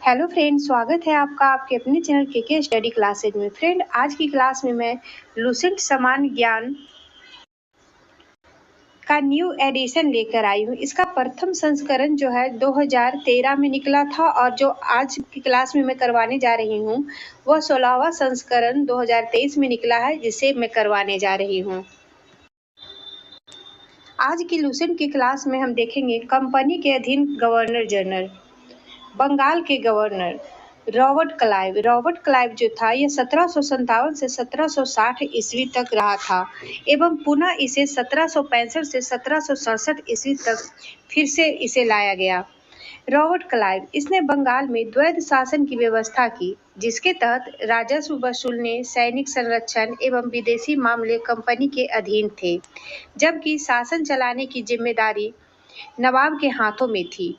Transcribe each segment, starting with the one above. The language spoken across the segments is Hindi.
हेलो फ्रेंड, स्वागत है आपका आपके अपने चैनल के स्टडी क्लासेज में। फ्रेंड, आज की क्लास में मैं लुसेंट समान ज्ञान का न्यू एडिशन लेकर आई हूँ। इसका प्रथम संस्करण जो है 2013 में निकला था और जो आज की क्लास में मैं करवाने जा रही हूँ वह 16वां संस्करण 2023 में निकला है, जिसे मैं करवाने जा रही हूँ। आज की लुसेंट की क्लास में हम देखेंगे कंपनी के अधीन गवर्नर जनरल, बंगाल के गवर्नर रॉबर्ट क्लाइव जो था यह 1757 से 1760 ईस्वी तक रहा था एवं पुनः इसे 1765 से 1767 ईस्वी तक फिर से इसे लाया गया। रॉबर्ट क्लाइव इसने बंगाल में द्वैध शासन की व्यवस्था की, जिसके तहत राजस्व वसूलने, सैनिक संरक्षण एवं विदेशी मामले कंपनी के अधीन थे, जबकि शासन चलाने की जिम्मेदारी नवाब के हाथों में थी।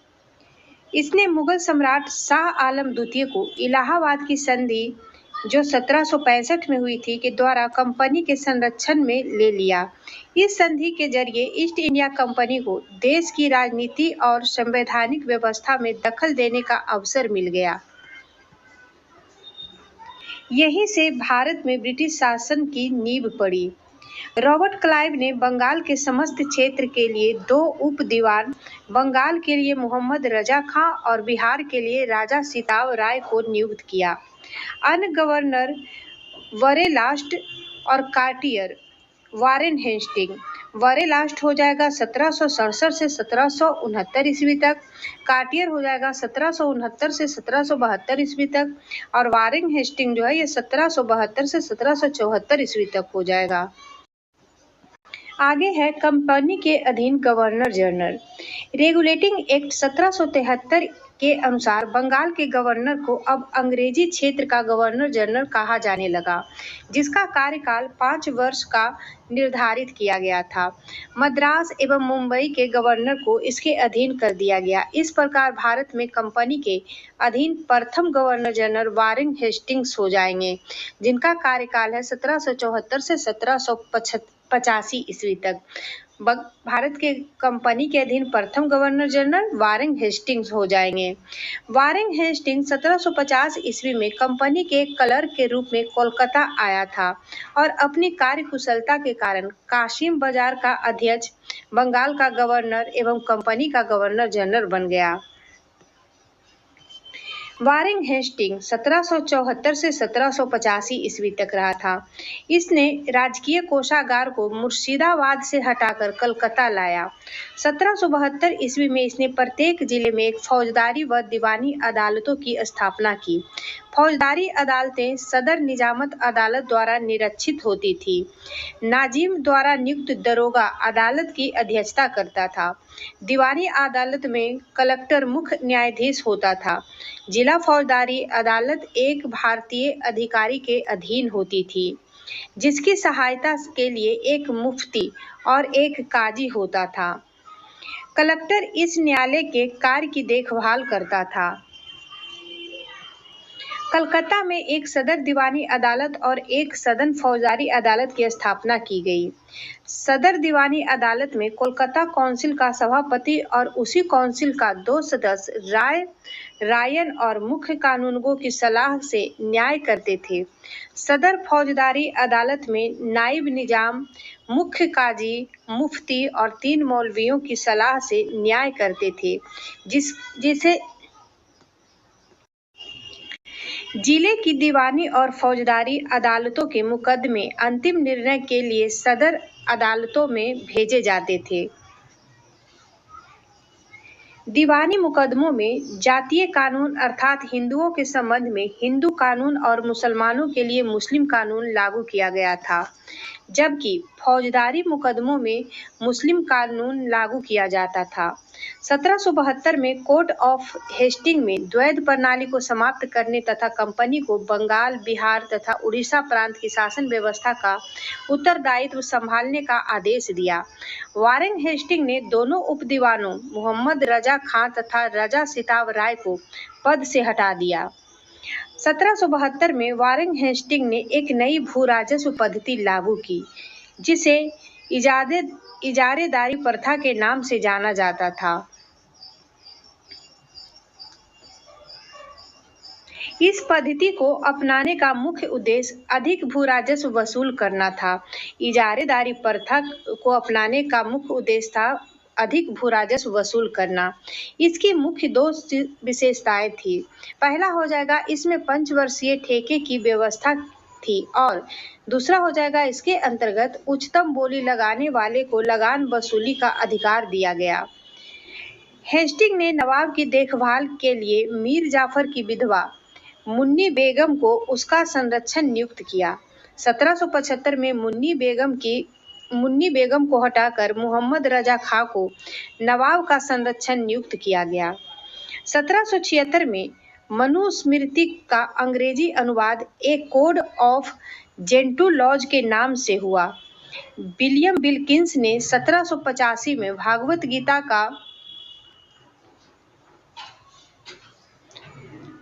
इसने मुगल सम्राट शाह आलम द्वितीय को इलाहाबाद की संधि जो 1765 में हुई थी के द्वारा कंपनी के संरक्षण में ले लिया। इस संधि के जरिए ईस्ट इंडिया कंपनी को देश की राजनीति और संवैधानिक व्यवस्था में दखल देने का अवसर मिल गया। यहीं से भारत में ब्रिटिश शासन की नींव पड़ी। रॉबर्ट क्लाइव ने बंगाल के समस्त क्षेत्र के लिए 2 उप दीवान, बंगाल के लिए मोहम्मद रजा खां और बिहार के लिए राजा सिताव राय को नियुक्त किया। अन्य गवर्नर वरेलास्ट और कार्टियर वारेन हेस्टिंग। वरेलास्ट हो जाएगा 1767 से 1769 ईस्वी तक, कार्टियर हो जाएगा 1769 से 1772 ईस्वी तक और वारेन हेस्टिंग जो है ये 1772 से 1774 ईस्वी तक हो जाएगा। आगे है कंपनी के अधीन गवर्नर जनरल। रेगुलेटिंग एक्ट 1773 के अनुसार बंगाल के गवर्नर को अब अंग्रेजी क्षेत्र का गवर्नर जनरल कहा जाने लगा, जिसका कार्यकाल 5 वर्ष का निर्धारित किया गया था। मद्रास एवं मुंबई के गवर्नर को इसके अधीन कर दिया गया। इस प्रकार भारत में कंपनी के अधीन प्रथम गवर्नर जनरल वारेन हेस्टिंग्स हो जाएंगे, जिनका कार्यकाल है 1774 से 1785 ईस्वी तक। भारत के कंपनी के अधीन प्रथम गवर्नर जनरल वारेन हेस्टिंग्स हो जाएंगे। वारेन हेस्टिंग्स 1750 ईस्वी में कंपनी के क्लर्क के रूप में कोलकाता आया था और अपनी कार्यकुशलता के कारण कासिम बाजार का अध्यक्ष, बंगाल का गवर्नर एवं कंपनी का गवर्नर जनरल बन गया। वारेन हेस्टिंग 1774 से 1785 ईस्वी तक रहा था। इसने राजकीय कोषागार को मुर्शिदाबाद से हटाकर कलकत्ता लाया। 1772 ईस्वी में इसने प्रत्येक जिले में एक फौजदारी व दीवानी अदालतों की स्थापना की। फौजदारी अदालतें सदर निजामत अदालत द्वारा निरीक्षित होती थी। नाजिम द्वारा नियुक्त दरोगा अदालत की अध्यक्षता करता था। दीवानी अदालत में कलेक्टर मुख्य न्यायाधीश होता था। जिला फौजदारी अदालत एक भारतीय अधिकारी के अधीन होती थी, जिसकी सहायता के लिए एक मुफ्ती और एक काजी होता था। कलेक्टर इस न्यायालय के कार्य की देखभाल करता था। कलकत्ता में एक सदर दीवानी अदालत और एक सदन फौजदारी अदालत की स्थापना की गई। सदर दीवानी अदालत में कोलकाता काउंसिल का सभापति और उसी काउंसिल का 2 सदस्य रायन और मुख्य कानूनगो की सलाह से न्याय करते थे। सदर फौजदारी अदालत में नाइब निजाम, मुख्य काजी, मुफ्ती और 3 मौलवियों की सलाह से न्याय करते थे, जिसे जिले की दीवानी और फौजदारी अदालतों के मुकदमे अंतिम निर्णय के लिए सदर अदालतों में भेजे जाते थे। दीवानी मुकदमों में जातीय कानून अर्थात हिंदुओं के संबंध में हिंदू कानून और मुसलमानों के लिए मुस्लिम कानून लागू किया गया था, जबकि फौजदारी मुकदमों में मुस्लिम कानून लागू किया जाता था। 1772 में कोर्ट ऑफ हेस्टिंग में द्वैध प्रणाली को समाप्त करने तथा कंपनी को बंगाल, बिहार तथा उड़ीसा प्रांत की शासन व्यवस्था का उत्तरदायित्व संभालने का आदेश दिया। वारेन हेस्टिंग ने दोनों उपदीवानों मोहम्मद रजा खां तथा रजा सिताव राय को पद से हटा दिया। 1772 में वारेन हेस्टिंग ने एक नई भू राजस्व पद्धति लागू की, जिसे इजारेदारी प्रथा के नाम से जाना जाता था। इस पद्धति को अपनाने का मुख्य उद्देश्य अधिक भू राजस्व वसूल करना था। इजारेदारी प्रथा को अपनाने का मुख्य उद्देश्य था अधिक भू राजस्व वसूल करना। इसकी मुख्य दो विशेषताएं थी। पहला हो जाएगा, इसमें पंचवर्षीय ठेके की व्यवस्था थी और दूसरा हो जाएगा, इसके अंतर्गत उच्चतम बोली लगाने वाले को लगान वसूली का अधिकार दिया गया। हेस्टिंग ने नवाब की देखभाल के लिए मीर जाफर की विधवा मुन्नी बेगम को उसका संरक्षण नियुक्त किया। 1775 में मुन्नी बेगम को हटाकर मोहम्मद रजा खां को नवाब का संरक्षण नियुक्त किया गया। 1776 में मनुस्मृति का अंग्रेजी अनुवाद एक कोड ऑफ जेंटू लॉज के नाम से हुआ। विलियम विल्किंस ने 1785 में भागवत गीता का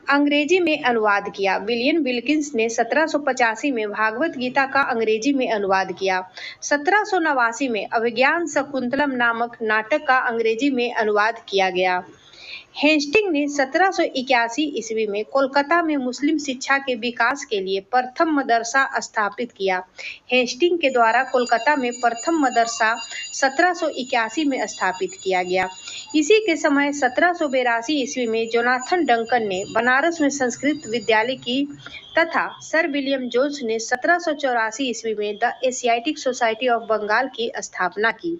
अंग्रेजी में अनुवाद किया। विलियम विल्किंस ने 1785 में भागवत गीता का अंग्रेजी में अनुवाद किया। 1789 में अभिज्ञान शकुंतलम नामक नाटक का अंग्रेजी में अनुवाद किया गया। हेस्टिंग ने 1781 ईस्वी में कोलकाता में मुस्लिम शिक्षा के विकास के लिए प्रथम मदरसा स्थापित किया। हेस्टिंग के द्वारा कोलकाता में प्रथम मदरसा 1781 में स्थापित किया गया। इसी के समय 1782 ईस्वी में जोनाथन डंकन ने बनारस में संस्कृत विद्यालय की तथा सर विलियम जोन्स ने 1784 ईस्वी में the Asiatic Society of Bengal की स्थापना की।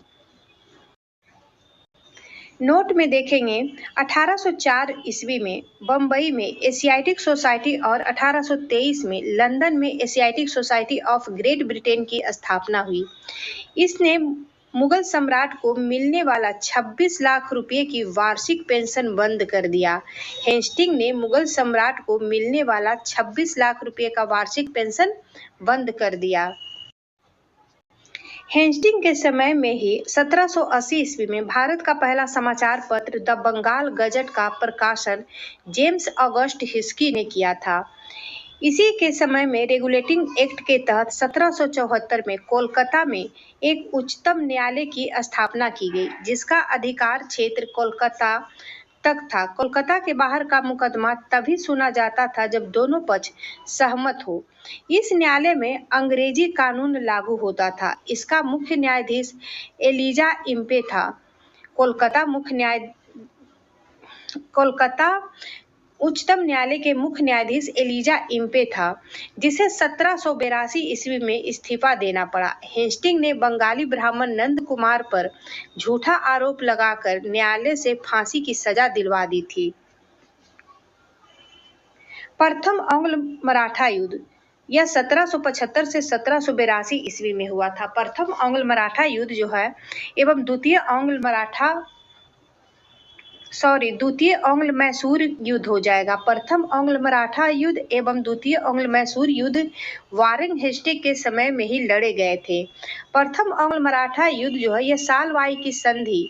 नोट में देखेंगे 1804 ईस्वी में बम्बई में एशियाटिक सोसाइटी और 1823 में लंदन में Asiatic Society of great Britain की स्थापना हुई। इसने मुगल सम्राट को मिलने वाला 26 लाख रुपए की वार्षिक पेंशन बंद कर दिया। हेस्टिंग ने मुगल सम्राट को मिलने वाला 26 लाख रुपए का वार्षिक पेंशन बंद कर दिया। हेस्टिंग के समय में ही 1780 ईस्वी में भारत का पहला समाचार पत्र द बंगाल गजट का प्रकाशन जेम्स ऑगस्ट हिस्की ने किया था। इसी के समय में रेगुलेटिंग एक्ट के तहत 1774 में कोलकाता में एक उच्चतम न्यायालय की स्थापना की गई, जिसका अधिकार क्षेत्र कोलकाता तक था। कोलकाता के बाहर का मुकदमा तभी सुना जाता था जब दोनों पक्ष सहमत हो। इस न्यायालय में अंग्रेजी कानून लागू होता था। इसका मुख्य न्यायाधीश एलिजा इम्पे था। कोलकाता उच्चतम न्यायालय के मुख्य न्यायाधीश एलिजा इम्पे था, जिसे 1782 ईस्वी में इस्तीफा देना पड़ा। हेस्टिंग ने बंगाली ब्राह्मण नंद कुमार पर झूठा आरोप लगाकर न्यायालय से फांसी की सजा दिलवा दी थी। प्रथम आंग्ल मराठा युद्ध यह 1775 से 1782 ईस्वी में हुआ था। प्रथम आंग्ल मराठा युद्ध जो है एवं द्वितीय आंग्ल मैसूर युद्ध हो जाएगा। प्रथम आंग्ल मराठा युद्ध एवं द्वितीय आंग्ल मैसूर युद्ध वारेन हेस्टिंग के समय में ही लड़े गए थे। प्रथम आंग्ल मराठा युद्ध जो है यह सालवाई की संधि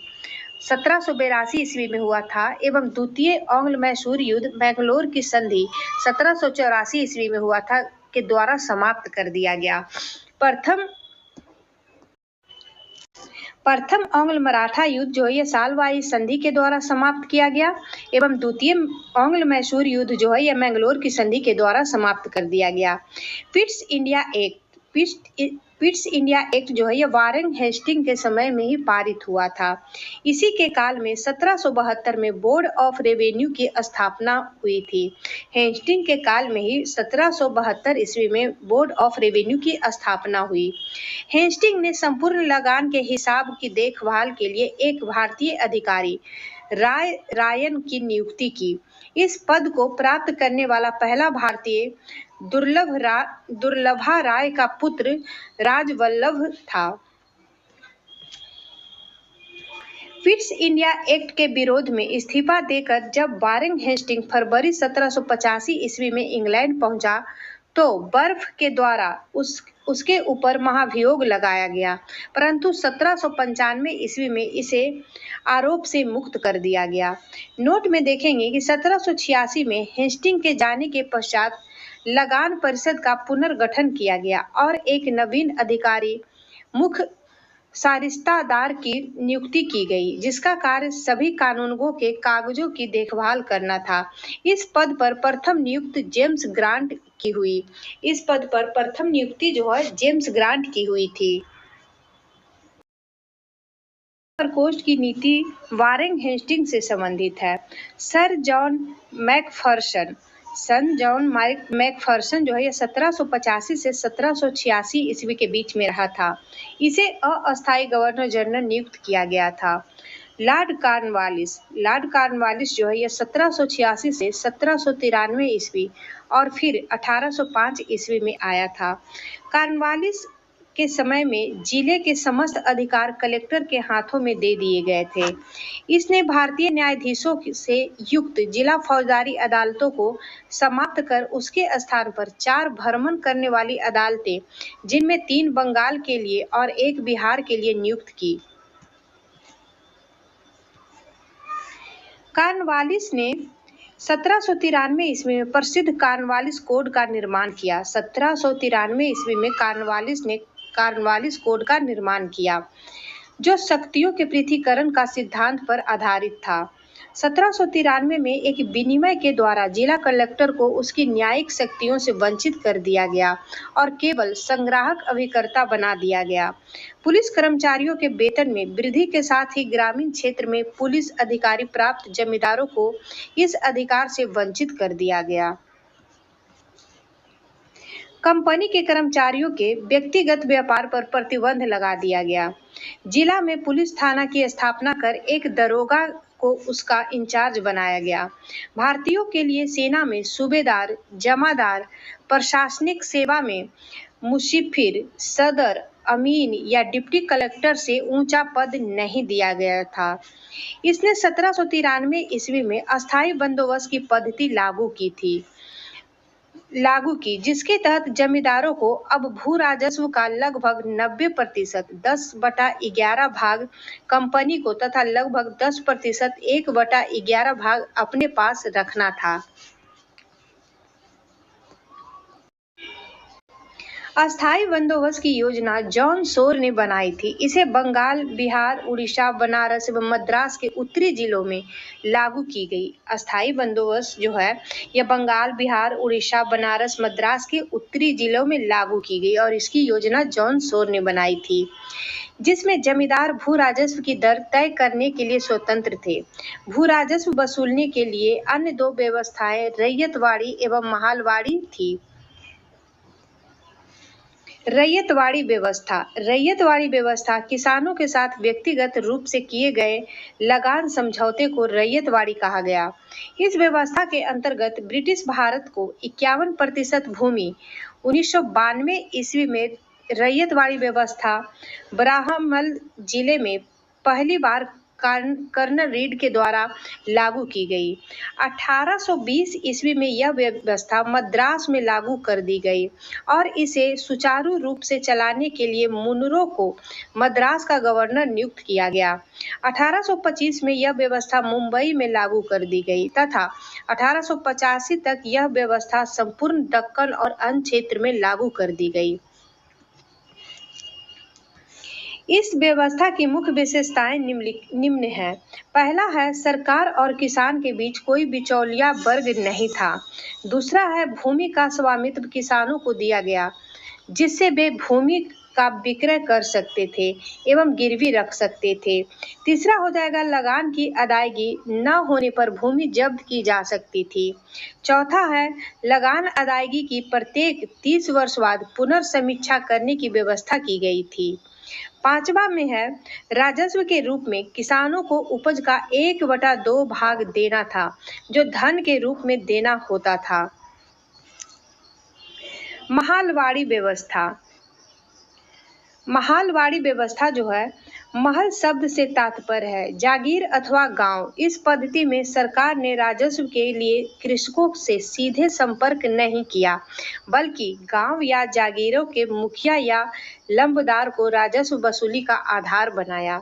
1782 ईस्वी में हुआ था एवं द्वितीय आंग्ल मैसूर युद्ध मैंगलोर की संधि 1784 ईस्वी में हुआ था के द्वारा समाप्त कर दिया गया। प्रथम आंग्ल मराठा युद्ध जो है यह सालवाई संधि के द्वारा समाप्त किया गया एवं द्वितीय आंग्ल मैसूर युद्ध जो है यह मैंगलोर की संधि के द्वारा समाप्त कर दिया गया। पिट्स इंडिया एक्ट जो है यह वारेन हेस्टिंग के समय में ही पारित हुआ था। इसी के काल में 1772 में बोर्ड ऑफ रेवेन्यू की स्थापना हुई थी। हेस्टिंग के काल में ही 1772 ईस्वी में बोर्ड ऑफ रेवेन्यू की स्थापना हुई। हेस्टिंग ने संपूर्ण लगान के हिसाब की देखभाल के लिए एक भारतीय अधिकारी रायन की नियुक्ति की। इस पद को प्राप्त करने वाला पहला भारतीय दुर्लभा राय का पुत्र राजवल्लभ था। पिट्स इंडिया एक्ट के विरोध में इस्तीफा देकर जब वारेन हेस्टिंग फरवरी 1785 ईस्वी में इंग्लैंड पहुंचा तो बर्फ के द्वारा उसके ऊपर महाभियोग लगाया गया, परंतु 1795 ईस्वी में इसे आरोप से मुक्त कर दिया गया। नोट में देखेंगे कि 1786 में हेस्टिंग के जाने के पश्चात लगान परिषद का पुनर्गठन किया गया और एक नवीन अधिकारी मुख्य सारिस्तादार की नियुक्ति की गई, जिसका कार्य सभी कानूनगो के कागजों की देखभाल करना था। इस पद पर प्रथम नियुक्त जेम्स ग्रांट की हुई। इस पद पर प्रथम नियुक्ति जो है जेम्स ग्रांट की हुई थी। प्रकोष्ठ की नीति वारेन हेस्टिंग्स से संबंधित है। सर जॉन मैकफर्सन जो है ये 1785 से 1786 ईस्वी के बीच में रहा था। इसे अस्थायी गवर्नर जनरल नियुक्त किया गया था। लॉर्ड कॉर्नवालिस जो है ये 1786 से 1793 ईस्वी और फिर 1805 ईस्वी में आया था। कॉर्नवालिस के समय में जिले के समस्त अधिकार कलेक्टर के हाथों में दे दिए गए थे। इसने भारतीय न्यायाधीशों से युक्त जिला फौजदारी अदालतों को समाप्त कर उसके स्थान पर 4 भ्रमण करने वाली अदालतें, जिनमें 3 बंगाल के लिए और 1 बिहार के लिए नियुक्त की। कॉर्नवालिस ने 1793 ईस्वी में प्रसिद्ध कॉर्नवालिस कोड का निर्माण किया। 1793 ईस्वी में कॉर्नवालिस ने कॉर्नवालिस कोड का निर्माण किया, जो शक्तियों के पृथक्करण का सिद्धांत पर आधारित था। 1793 में एक विनिमय के द्वारा जिला कलेक्टर को उसकी न्यायिक शक्तियों से वंचित कर दिया गया और केवल संग्राहक अभिकर्ता बना दिया गया। पुलिस कर्मचारियों के वेतन में वृद्धि के साथ ही ग्रामीण क्षेत्र में पुलिस अधिकारी प्राप्त जमींदारों को इस अधिकार से वंचित कर दिया गया। कंपनी के कर्मचारियों के व्यक्तिगत व्यापार पर प्रतिबंध लगा दिया गया। जिला में पुलिस थाना की स्थापना कर एक दरोगा को उसका इंचार्ज बनाया गया। भारतीयों के लिए सेना में सूबेदार, जमादार, प्रशासनिक सेवा में मुशीफिर, सदर, अमीन या डिप्टी कलेक्टर से ऊंचा पद नहीं दिया गया था। इसने 1793 ईस्वी में अस्थायी बंदोबस्त की पद्धति लागू की, जिसके तहत जमींदारों को अब भू राजस्व का लगभग 90% 10/11 भाग कंपनी को तथा लगभग 10% 1/11 भाग अपने पास रखना था। अस्थायी बंदोबस्त की योजना जॉन शोर ने बनाई थी। इसे बंगाल, बिहार, उड़ीसा, बनारस एवं मद्रास के उत्तरी जिलों में लागू की गई। अस्थायी बंदोबस्त जो है यह बंगाल, बिहार, उड़ीसा, बनारस, मद्रास के उत्तरी जिलों में लागू की गई और इसकी योजना जॉन शोर ने बनाई थी, जिसमें जमींदार भू राजस्व की दर तय करने के लिए स्वतंत्र थे। भू राजस्व वसूलने के लिए अन्य 2 व्यवस्थाएं रैयतवाड़ी एवं महालवाड़ी थी। रैयतवाड़ी व्यवस्था किसानों के साथ व्यक्तिगत रूप से किए गए लगान समझौते को रैयतवाड़ी कहा गया। इस व्यवस्था के अंतर्गत ब्रिटिश भारत को 51% भूमि 1992 ईस्वी में रैयतवाड़ी व्यवस्था बराहमल जिले में पहली बार कर्नल रीड के द्वारा लागू की गई। 1820 ईस्वी में यह व्यवस्था मद्रास में लागू कर दी गई और इसे सुचारू रूप से चलाने के लिए मुनरो को मद्रास का गवर्नर नियुक्त किया गया। 1825 में यह व्यवस्था मुंबई में लागू कर दी गई तथा 1885 तक यह व्यवस्था संपूर्ण दक्कन और अन्य क्षेत्र में लागू कर दी गई। इस व्यवस्था की मुख्य विशेषताएं निम्न हैं। पहला है, सरकार और किसान के बीच कोई बिचौलिया वर्ग नहीं था। दूसरा है, भूमि का स्वामित्व किसानों को दिया गया, जिससे वे भूमि का विक्रय कर सकते थे एवं गिरवी रख सकते थे। तीसरा हो जाएगा, लगान की अदायगी न होने पर भूमि जब्त की जा सकती थी। चौथा है, लगान अदायगी की प्रत्येक 30 वर्ष बाद पुनर्समीक्षा करने की व्यवस्था की गई थी। 5वां में है, राजस्व के रूप में किसानों को उपज का 1/2 भाग देना था, जो धन के रूप में देना होता था। महालवाड़ी व्यवस्था जो है, महल शब्द से तात्पर्य है जागीर अथवा गांव। इस पद्धति में सरकार ने राजस्व के लिए कृषकों से सीधे संपर्क नहीं किया, बल्कि गांव या जागीरों के मुखिया या लंबदार को राजस्व वसूली का आधार बनाया।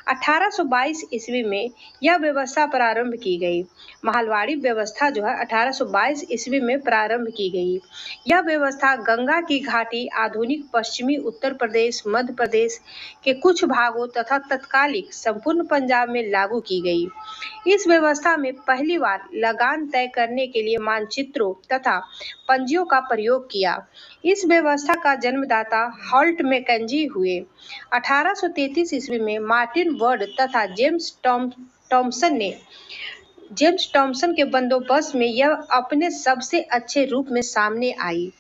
1822 ईस्वी में यह व्यवस्था प्रारंभ की गई। महलवाड़ी व्यवस्था जो है 1822 ईस्वी में प्रारंभ की गई। यह व्यवस्था गंगा की घाटी, आधुनिक पश्चिमी उत्तर प्रदेश, मध्य प्रदेश के कुछ भागों तथा तत्कालिक संपूर्ण पंजाब में लागू की गई। इस व्यवस्था में पहली बार लगान तय करने के लिए मानचित्रों तथा पंजियों का प्रयोग किया। इस व्यवस्था का जन्मदाता हॉल्ट मैकेंजी हुए। 1833 ईस्वी में मार्टिन वर्ड तथा जेम्स टॉमसन के बंदोबस्त में यह अपने सबसे अच्छे रूप में सामने आई।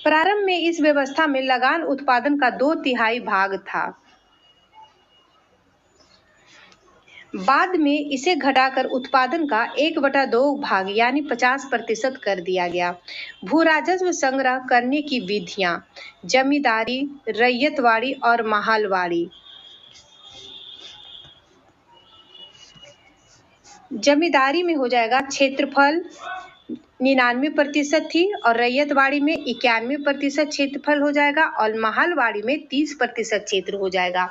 प्रारंभ में इस व्यवस्था में लगान उत्पादन का 2/3 भाग था। बाद में इसे घटाकर उत्पादन का 1/2 भाग यानी 50% कर दिया गया। भू राजस्व संग्रह करने की विधियां: जमींदारी, रैयतवाड़ी और महलवाड़ी। जमींदारी में हो जाएगा क्षेत्रफल 99% थी और रैयतवाड़ी में 91% क्षेत्रफल हो जाएगा और महलवाड़ी में 30% क्षेत्र हो जाएगा।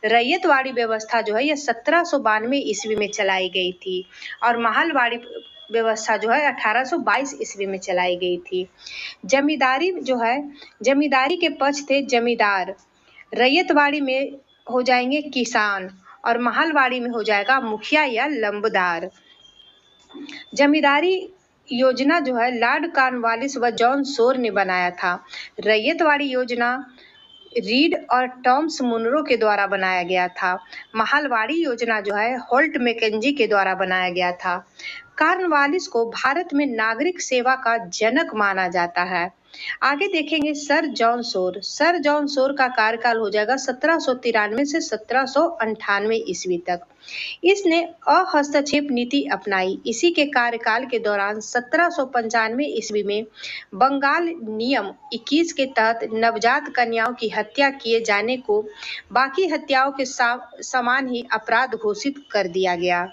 रैयतवाड़ी व्यवस्था जो है यह 1792 ईस्वी में चलाई गई थी और महलवाड़ी व्यवस्था जो है 1822 ईस्वी में चलाई गई थी। जमींदारी जो है, जमींदारी के पक्ष थे जमींदार, रैयतवाड़ी में हो जाएंगे किसान और महलवाड़ी में हो जाएगा मुखिया या लंबदार। जमींदारी योजना जो है लॉर्ड कॉर्नवालिस व जॉन शोर ने बनाया था। रैयतवाड़ी योजना रीड और टॉमस मुनरो के द्वारा बनाया गया था। महलवाड़ी योजना जो है होल्ट मैकेंजी के द्वारा बनाया गया था। कॉर्नवालिस को भारत में नागरिक सेवा का जनक माना जाता है। आगे देखेंगे sir John Shore. Sir John Shore का कार्यकाल हो जाएगा 1793 से 1798 ईस्वी तक। इसने अहस्तक्षेप नीति अपनाई। इसी के कार्यकाल के दौरान 1795 ईस्वी में बंगाल नियम 21 के तहत नवजात कन्याओं की हत्या किए जाने को बाकी हत्याओं के समान ही अपराध घोषित कर दिया गया।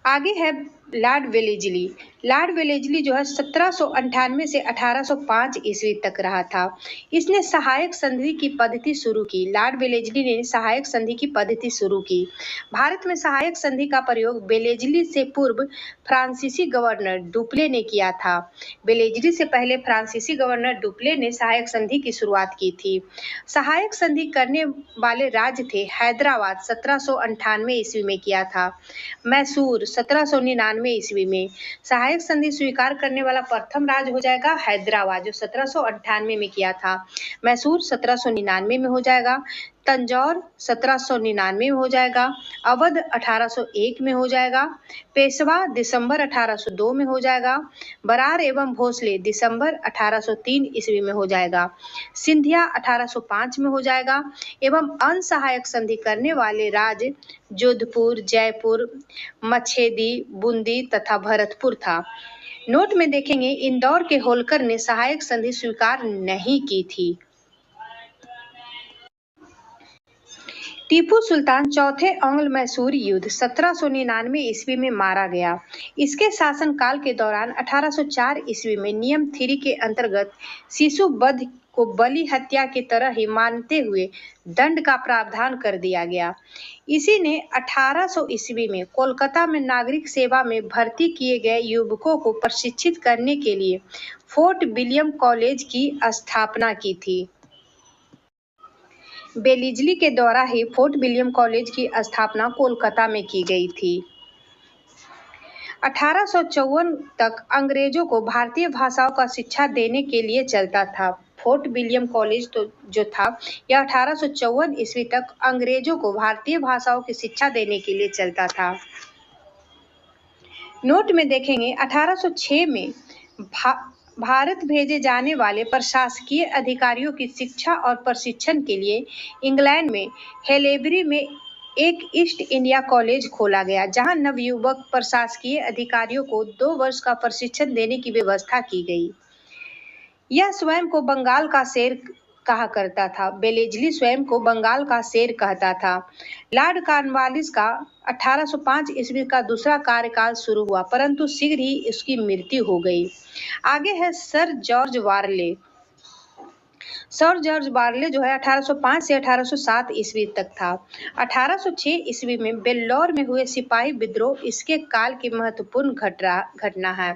आगे है लॉर्ड वेलेजली। लॉर्ड वेलेजली जो है 1798 से 1805 ईस्वी तक रहा था। इसने सहायक संधि की पद्धति शुरू की। लॉर्ड वेलेजली ने सहायक संधि की पद्धति शुरू की। भारत में सहायक संधि का प्रयोग वेलेजली से पूर्व फ्रांसीसी गवर्नर डुप्ले ने किया था। वेलेजली से पहले फ्रांसीसी गवर्नर डुप्ले ने सहायक संधि की शुरुआत की थी। सहायक संधि करने वाले राज्य थे हैदराबाद 1798 ईस्वी में किया था। मैसूर 1799 ईस्वी में। सहायक संधि स्वीकार करने वाला प्रथम राज्य हो जाएगा हैदराबाद जो 1798 में किया था। मैसूर 1799 में हो जाएगा। तंजौर 1799 में हो जाएगा। अवध 1801 में हो जाएगा। पेशवा दिसंबर 1802 में हो जाएगा। बरार एवं भोसले दिसंबर 1803 ईस्वी में हो जाएगा। सिंधिया 1805 में हो जाएगा। एवं अनसहायक संधि करने वाले राज्य जोधपुर, जयपुर, मछेदी, बूंदी तथा भरतपुर था। नोट में देखेंगे इंदौर के होलकर ने सहायक संधि स्वीकार नहीं की थी। टीपू सुल्तान चौथे आंग्ल मैसूर युद्ध 1799 ईस्वी में मारा गया। इसके शासनकाल के दौरान 1804 ईस्वी में नियम 3 के अंतर्गत शिशु वध को बलि हत्या की तरह ही मानते हुए दंड का प्रावधान कर दिया गया। इसी ने 1800 ईस्वी में कोलकाता में नागरिक सेवा में भर्ती किए गए युवकों को प्रशिक्षित करने के लिए फोर्ट विलियम कॉलेज की स्थापना की थी। वेलेजली के द्वारा ही फोर्ट विलियम कॉलेज की स्थापना कोलकाता में की गई थी। 1854 तक अंग्रेजों को भारतीय भाषाओं का शिक्षा देने के लिए चलता था। फोर्ट विलियम कॉलेज तो जो था यह 1854 ईस्वी तक अंग्रेजों को भारतीय भाषाओं की शिक्षा देने के लिए चलता था। नोट में देखेंगे 1806 में भारत भेजे जाने वाले प्रशासकीय अधिकारियों की शिक्षा और प्रशिक्षण के लिए इंग्लैंड में हेलेबरी में एक ईस्ट इंडिया कॉलेज खोला गया, जहां नवयुवक प्रशासकीय अधिकारियों को 2 वर्ष का प्रशिक्षण देने की व्यवस्था की गई। यह स्वयं को बंगाल का शेर कहा करता था। बेलेजली स्वयं को बंगाल का शेर कहता था। लॉर्ड कॉर्नवालिस का 1805 ईस्वी का दूसरा कार्यकाल शुरू हुआ, परंतु शीघ्र ही उसकी मृत्यु हो गई। आगे है सर जॉर्ज वारले। सर जॉर्ज वारले जो है 1805 से 1807 ईस्वी तक था। 1806 ईस्वी में बेल्लौर में हुए सिपाही विद्रोह इसके काल की महत्वपूर्ण घटना है।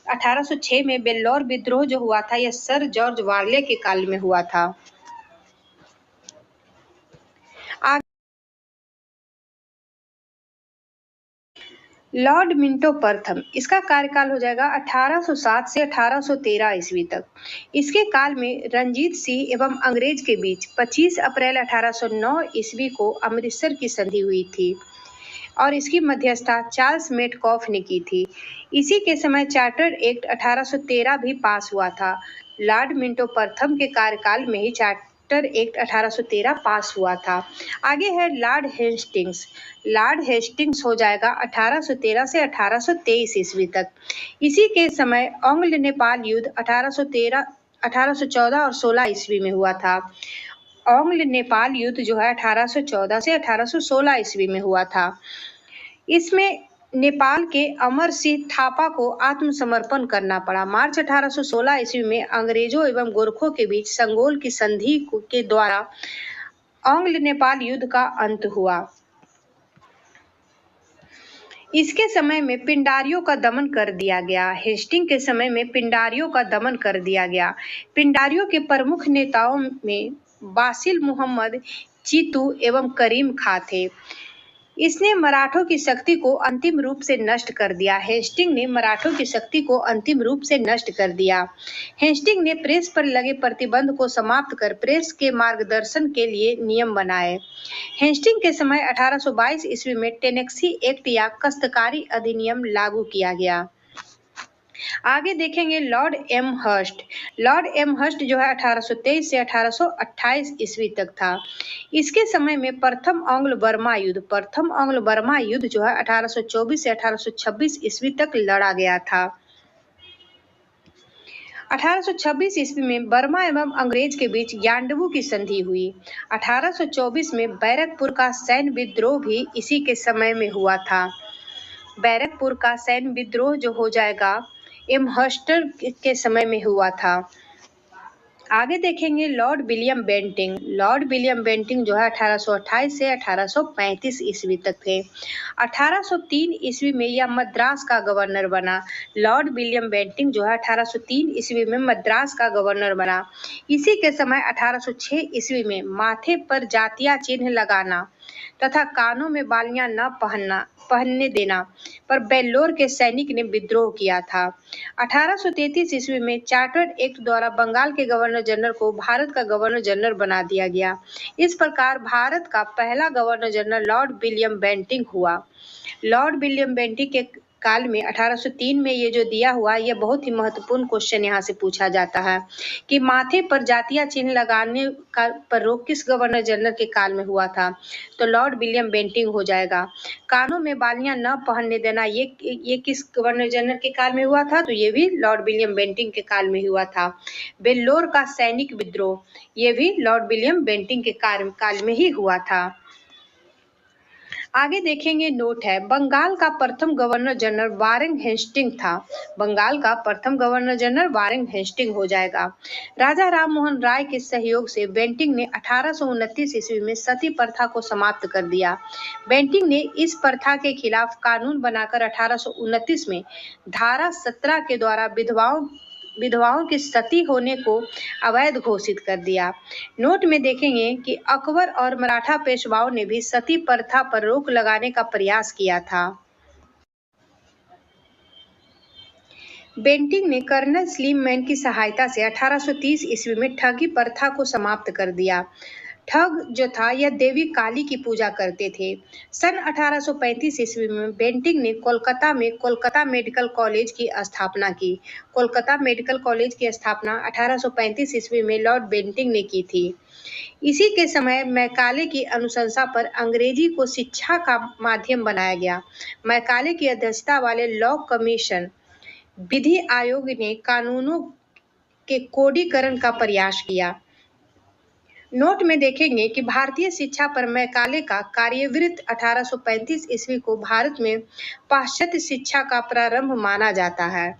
1806 में बेल्लौर विद्रोह जो हुआ था यह सर जॉर्ज वारले के काल में हुआ था। लॉर्ड मिंटो प्रथम, इसका कार्यकाल हो जाएगा 1807 से 1813 ईस्वी तक। इसके काल में रंजीत सिंह एवं अंग्रेज के बीच 25 अप्रैल 1809 ईस्वी को अमृतसर की संधि हुई थी और इसकी मध्यस्थता चार्ल्स मेटकॉफ ने की थी। इसी के समय चार्टर एक्ट 1813 भी पास हुआ था। लॉर्ड मिंटो प्रथम के कार्यकाल में ही चार्टर एक्ट 1813 पास हुआ था। आगे है लॉर्ड हेस्टिंग्स। लॉर्ड हेस्टिंग्स हो जाएगा 1813 से 1823 ईस्वी तक। इसी के समय आंग्ल नेपाल युद्ध 1813, 1814 और 16 ईस्वी में हुआ था। आंग्ल नेपाल युद्ध जो है 1814 से 1816 ईस्वी में हुआ था। इसमें नेपाल के अमर सिंह थापा को आत्मसमर्पण करना पड़ा। मार्च 1816 ईस्वी में अंग्रेजों एवं गोरखों के बीच संगोल की संधि के द्वारा आंग्ल नेपाल युद्ध का अंत हुआ। इसके समय में पिंडारियों का दमन कर दिया गया। हेस्टिंग के समय में पिंडारियों का दमन कर दिया गया। पिंडारियों के प्रमुख नेताओं में बासिल मुहम्मद, चीतू एवं करीम खां थे। इसने मराठों की शक्ति को अंतिम रूप से नष्ट कर दिया। हेस्टिंग ने मराठों की शक्ति को अंतिम रूप से नष्ट कर दिया। हेस्टिंग ने प्रेस पर लगे प्रतिबंध को समाप्त कर प्रेस के मार्गदर्शन के लिए नियम बनाए। हेस्टिंग के समय 1822 ईस्वी में टेनेक्सी एक्ट या काश्तकारी अधिनियम लागू किया गया। आगे देखेंगे Lord Amherst. Lord Amherst जो है 1823 से 1828 ईस्वी तक था। इसके समय में प्रथम आंग्ल बर्मा युद्ध जो है 1824 से 1826 ईस्वी तक लड़ा गया था। 1826 ईस्वी में बर्मा एवं अंग्रेज के बीच यान्डबू की संधि हुई। 1824 में बैरकपुर का सैन्य विद्रोह भी इसी के समय में हुआ था। बैरकपुर का सैन्य विद्रोह जो हो जाएगा एमहर्स्ट के समय में हुआ था। आगे देखेंगे Lord William Bentinck. Lord William Bentinck जो है 1828 से 1835 ईस्वी तक थे। 1803 ईस्वी में यह मद्रास का गवर्नर बना। लॉर्ड विलियम बेंटिंग जो है 1803 ईस्वी में मद्रास का गवर्नर बना। इसी के समय 1806 ईस्वी में माथे पर जातिया चिन्ह लगाना तथा कानों में बालियां न पहनने देना पर बेल्लोर के सैनिक ने विद्रोह किया था। 1833 ईस्वी में चार्टर एक्ट द्वारा बंगाल के गवर्नर जनरल को भारत का गवर्नर जनरल बना दिया गया। इस प्रकार भारत का पहला governor general Lord William Bentinck हुआ। लॉर्ड विलियम बेंटिंग के काल में 1803 में ये जो दिया हुआ ये बहुत ही महत्वपूर्ण क्वेश्चन यहाँ से पूछा जाता है कि माथे पर जातिया चिन्ह लगाने का पर रोक किस गवर्नर जनरल के काल में हुआ था, तो लॉर्ड विलियम बेंटिंग हो जाएगा। कानों में बालियां न पहनने देना ये किस गवर्नर जनरल के काल में हुआ था, तो ये भी लॉर्ड विलियम बेंटिंग के काल में हुआ था। बेल्लोर का सैनिक विद्रोह ये भी लॉर्ड विलियम बेंटिंग के काल में ही हुआ था। आगे देखेंगे नोट है बंगाल का प्रथम गवर्नर जनरल वारेन हेस्टिंग था। बंगाल का प्रथम गवर्नर जनरल वारेन हेस्टिंग हो जाएगा। राजा राम मोहन राय के सहयोग से बेंटिंग ने 1829 ईस्वी में सती प्रथा को समाप्त कर दिया। बेंटिंग ने इस प्रथा के खिलाफ कानून बनाकर 1829 में धारा 17 के द्वारा विधवाओं के सती होने को अवैध घोषित कर दिया। नोट में देखेंगे कि अकबर और मराठा पेशवाओं ने भी सती प्रथा पर रोक लगाने का प्रयास किया था। बेंटिंग ने कर्नल स्लीमैन की सहायता से 1830 ईस्वी में ठगी प्रथा को समाप्त कर दिया। ठग जो था यह देवी काली की पूजा करते थे। सन 1835 ईस्वी में बेंटिंग ने कोलकाता में कोलकाता मेडिकल कॉलेज की स्थापना की। कोलकाता मेडिकल कॉलेज की स्थापना 1835 ईस्वी में लॉर्ड बेंटिंग ने की थी। इसी के समय मैकाले की अनुशंसा पर अंग्रेजी को शिक्षा का माध्यम बनाया गया। मैकाले की अध्यक्षता वाले लॉ कमीशन विधि आयोग ने कानूनों के कोडीकरण का प्रयास किया। नोट में देखेंगे कि भारतीय शिक्षा पर मैकाले का कार्यवृत्त 1835 ईस्वी को भारत में पाश्चात्य शिक्षा का प्रारंभ माना जाता है।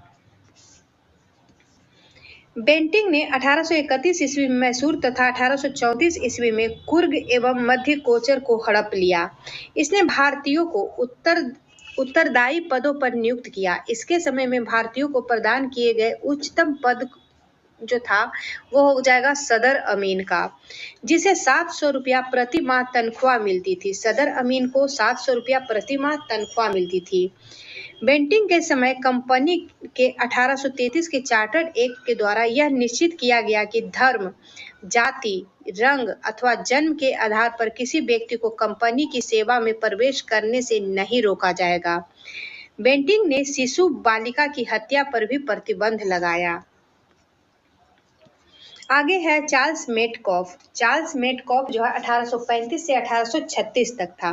बेंटिंग ने 1831 ईस्वी में मैसूर तथा 1834 ईस्वी में कुर्ग एवं मध्य कोचर को हड़प लिया। इसने भारतीयों को उत्तरदायी पदों पर नियुक्त किया। इसके समय में भारतीयों को प्रदान किए गए उच्चतम पद जो था वो हो जाएगा सदर अमीन का, जिसे 700 रुपया प्रति माह तनख्वाह मिलती थी। सदर अमीन को 700 रुपया प्रति माह तनख्वाह मिलती थी। बेंटिंग के समय कंपनी के 1833 के चार्टर्ड एक्ट के द्वारा यह निश्चित किया गया कि धर्म, जाति, रंग अथवा जन्म के आधार पर किसी व्यक्ति को कंपनी की सेवा में प्रवेश करने से नहीं रोका जाएगा। बेंटिंग ने शिशु बालिका की हत्या पर भी प्रतिबंध लगाया। आगे है चार्ल्स मेटकॉफ। चार्ल्स मेटकॉफ जो है 1835 से 1836 तक था।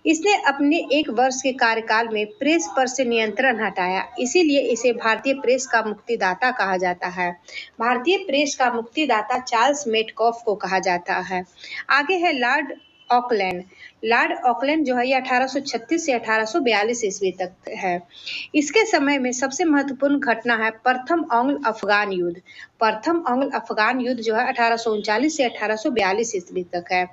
इसने अपने 1 वर्ष के कार्यकाल में प्रेस पर से नियंत्रण हटाया, इसीलिए इसे भारतीय प्रेस का मुक्तिदाता कहा जाता है। भारतीय प्रेस का मुक्तिदाता चार्ल्स मेटकॉफ को कहा जाता है। आगे है लॉर्ड ऑकलैंड। लॉर्ड ऑकलैंड जो है ये 1836 से 1842 ईस्वी तक है। इसके समय में सबसे महत्वपूर्ण घटना है प्रथम एंग्लो अफगान युद्ध। प्रथम एंग्लो अफगान युद्ध जो है 1839 से 1842 ईस्वी तक है।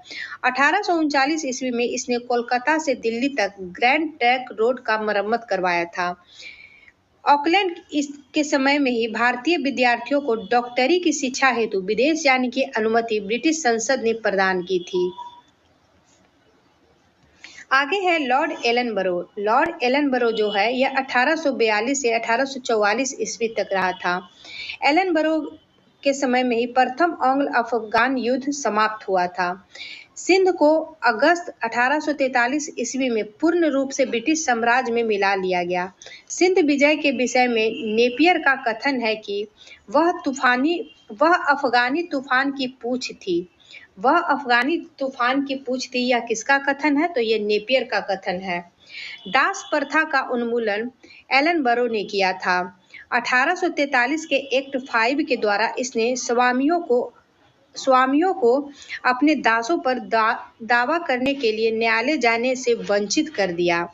1839 ईस्वी में इसने कोलकाता से दिल्ली तक ग्रैंड ट्रंक रोड का मरम्मत करवाया था। ऑकलैंड के समय में ही भारतीय विद्यार्थियों को डॉक्टरी की शिक्षा हेतु विदेश जाने की अनुमति ब्रिटिश संसद ने प्रदान की थी। आगे है लॉर्ड एलनबरो। लॉर्ड एलनबरो जो है यह 1842 से 1844 ईस्वी तक रहा था। एलनबरो के समय में ही प्रथम एंग्लो अफगान युद्ध समाप्त हुआ था। सिंध को अगस्त 1843 ईस्वी में पूर्ण रूप से ब्रिटिश साम्राज्य में मिला लिया गया। सिंध विजय के विषय में नेपियर का कथन है कि वह अफगानी तूफान की पूछ थी। वह अफगानी तूफान की पूछ थी। यह किसका कथन है? तो ये नेपियर का कथन है। दास प्रथा का उन्मूलन एलनबरो ने किया था। 1843 के एक्ट 5 के द्वारा इसने स्वामियों को अपने दासों पर दावा करने के लिए न्यायालय जाने से वंचित कर दिया।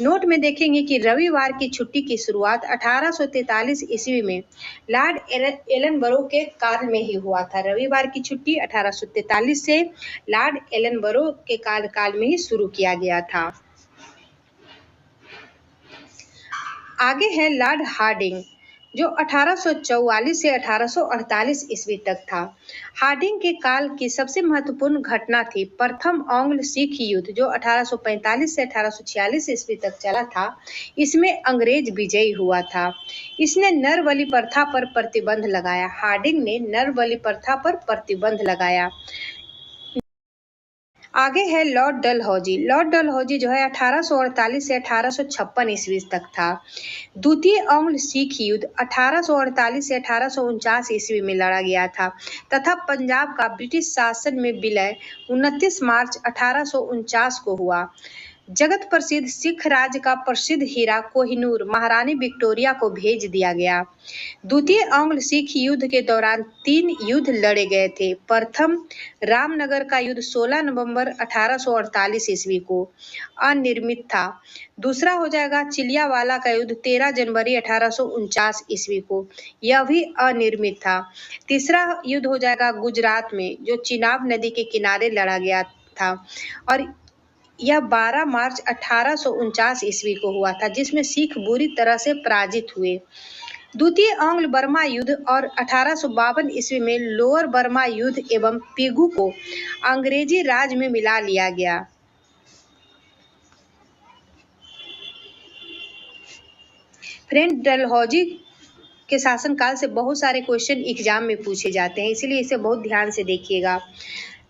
नोट में देखेंगे कि रविवार की छुट्टी की शुरुआत 1843 ईस्वी में लॉर्ड एलनबरो के काल में ही हुआ था। रविवार की छुट्टी 1843 से लॉर्ड एलनबरो के काल में ही शुरू किया गया था। आगे है लॉर्ड हार्डिंग जो 1844 से 1848 ईस्वी तक था। हार्डिंग के काल की सबसे महत्वपूर्ण घटना थी प्रथम एंग्लो सिख युद्ध जो 1845 से 1846 ईस्वी तक चला था। इसमें अंग्रेज विजयी हुआ था। इसने नर बलि प्रथा पर प्रतिबंध लगाया। हार्डिंग ने नर बलि प्रथा पर प्रतिबंध लगाया। आगे है लॉर्ड डलहौजी। लॉर्ड डलहौजी जो है 1848 से 1856 ईस्वी तक था। द्वितीय एंग्लो सिख युद्ध 1848 से 1849 ईस्वी में लड़ा गया था तथा पंजाब का ब्रिटिश शासन में विलय 29 मार्च 1849 को हुआ। जगत प्रसिद्ध सिख राज्य का प्रसिद्ध हीरा कोहिनूर महारानी विक्टोरिया को भेज दिया गया। द्वितीय एंग्लो सिख युद्ध के दौरान 3 युद्ध लड़े गए थे। प्रथम रामनगर का युद्ध 16 नवंबर 1848 ईस्वी को अनिर्मित था। दूसरा हो जाएगा चिलियावाला का युद्ध 13 जनवरी 1849 ईस्वी को, यह भी अनिर्मित था। तीसरा युद्ध हो जाएगा गुजरात में जो चिनाब नदी के किनारे लड़ा गया था और यह 12 मार्च 1849 ईस्वी को हुआ था, जिसमें सिख बुरी तरह से पराजित हुए। द्वितीय एंग्लो बर्मा युद्ध और 1852 ईस्वी में लोअर बर्मा युद्ध एवं पीगू को अंग्रेजी राज में मिला लिया गया। फ्रेंड, डलहौजी के शासनकाल से बहुत सारे क्वेश्चन एग्जाम में पूछे जाते हैं, इसीलिए इसे बहुत ध्यान से देखिएगा।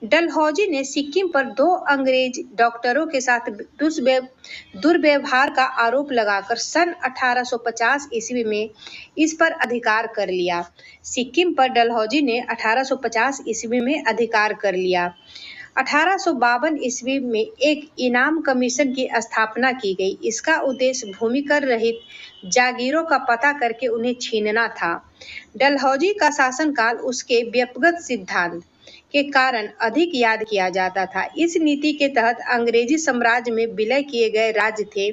डलहौजी ने सिक्किम पर 2 अंग्रेज डॉक्टरों के साथ दुर्व्यवहार का आरोप लगाकर सन 1850 ईस्वी में इस पर अधिकार कर लिया। सिक्किम पर डलहौजी ने 1850 ईस्वी में अधिकार कर लिया। 1852 ईस्वी में एक इनाम कमीशन की स्थापना की गई। इसका उद्देश्य भूमिकर रहित जागीरों का पता करके उन्हें छीनना था। डलहौजी का शासनकाल उसके व्यक्तिगत सिद्धांत के कारण अधिक याद किया जाता था। इस नीति के तहत अंग्रेजी साम्राज्य में विलय किए गए राज्य थे।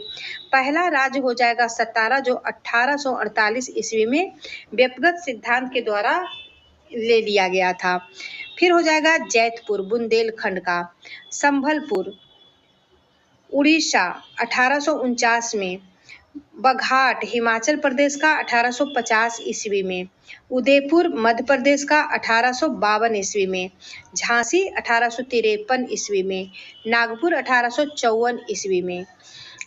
पहला राज्य हो जाएगा सतारा, जो 1848 ईस्वी में व्यक्तिगत सिद्धांत के द्वारा ले लिया गया था। फिर हो जाएगा जैतपुर बुंदेलखंड का, संभलपुर उड़ीसा 1849 में, बघाट हिमाचल प्रदेश का 1850 ईस्वी में, उदयपुर मध्य प्रदेश का 1852 ईस्वी में, झांसी 1853 ईस्वी में, नागपुर 1854 ईस्वी में।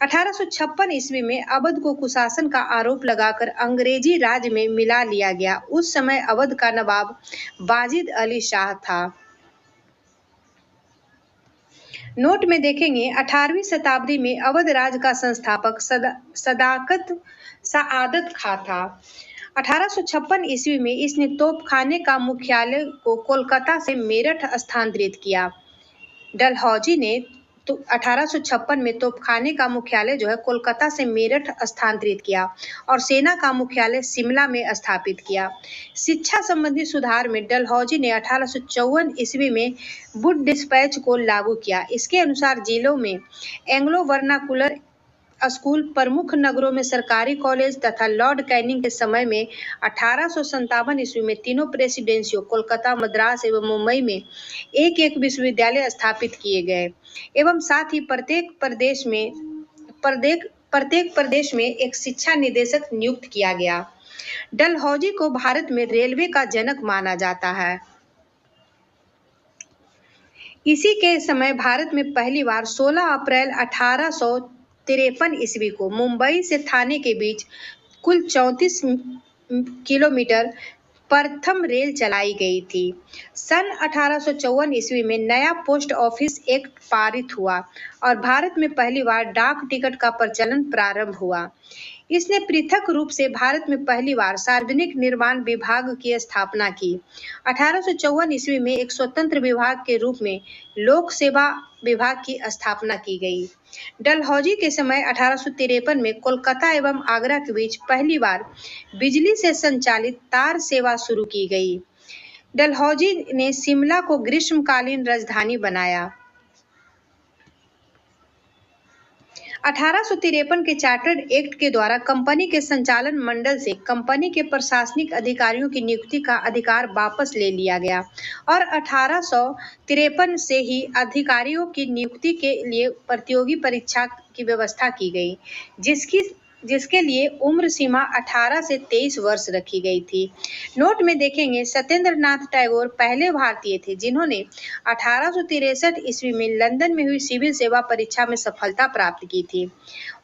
1856 ईस्वी में अवध को कुशासन का आरोप लगाकर अंग्रेजी राज में मिला लिया गया। उस समय अवध का नवाब वाजिद अली शाह था। नोट में देखेंगे 18वीं शताब्दी में अवध राज का संस्थापक सआदत खां था। 1856 ईस्वी में इसने तोपखाने का मुख्यालय को कोलकाता से मेरठ स्थानांतरित किया। डलहौजी ने 1856 में तोपखाने का मुख्यालय जो है कोलकाता से मेरठ स्थानांतरित किया और सेना का मुख्यालय शिमला में स्थापित किया। शिक्षा संबंधी सुधार में डलहौजी ने 1854 ईस्वी में वुड डिस्पैच को लागू किया। इसके अनुसार जिलों में एंग्लो वर्नाकुलर स्कूल, प्रमुख नगरों में सरकारी कॉलेज तथा लॉर्ड कैनिंग के समय में 1857 ईस्वी में तीनों प्रेसिडेंसियों कोलकाता, मद्रास एवं मुंबई में एक एक विश्वविद्यालय स्थापित किए गए एवं साथ ही प्रत्येक प्रदेश में एक शिक्षा निदेशक नियुक्त किया गया। डलहौजी को भारत में रेलवे का जनक माना जाता है। इसी के समय भारत में पहली बार 16 अप्रैल 1853 ईस्वी को मुंबई से थाने के बीच कुल 34 किलोमीटर प्रथम रेल चलाई गई थी। सन 1854 ईस्वी में नया पोस्ट ऑफिस एक्ट पारित हुआ और भारत में पहली बार डाक टिकट का प्रचलन प्रारंभ हुआ। इसने पृथक रूप से भारत में पहली बार सार्वजनिक निर्माण विभाग की स्थापना की। 1854 ईस्वी में एक स्वतंत्र विभाग के रूप में लोक सेवा विभाग की स्थापना की गई। डलहौजी के समय 1853 में कोलकाता एवं आगरा के बीच पहली बार बिजली से संचालित तार सेवा शुरू की गई। डलहौजी ने शिमला को ग्रीष्मकालीन राजधानी बनाया। 1853 के चार्टर्ड एक्ट के द्वारा कंपनी के संचालन मंडल से कंपनी के प्रशासनिक अधिकारियों की नियुक्ति का अधिकार वापस ले लिया गया और 1853 से ही अधिकारियों की नियुक्ति के लिए प्रतियोगी परीक्षा की व्यवस्था की गई, जिसके लिए उम्र सीमा 18 से 23 वर्ष रखी गई थी। नोट में देखेंगे सत्येंद्र नाथ टैगोर पहले भारतीय थे जिन्होंने 1863 ईस्वी में लंदन में हुई सिविल सेवा परीक्षा में सफलता प्राप्त की थी।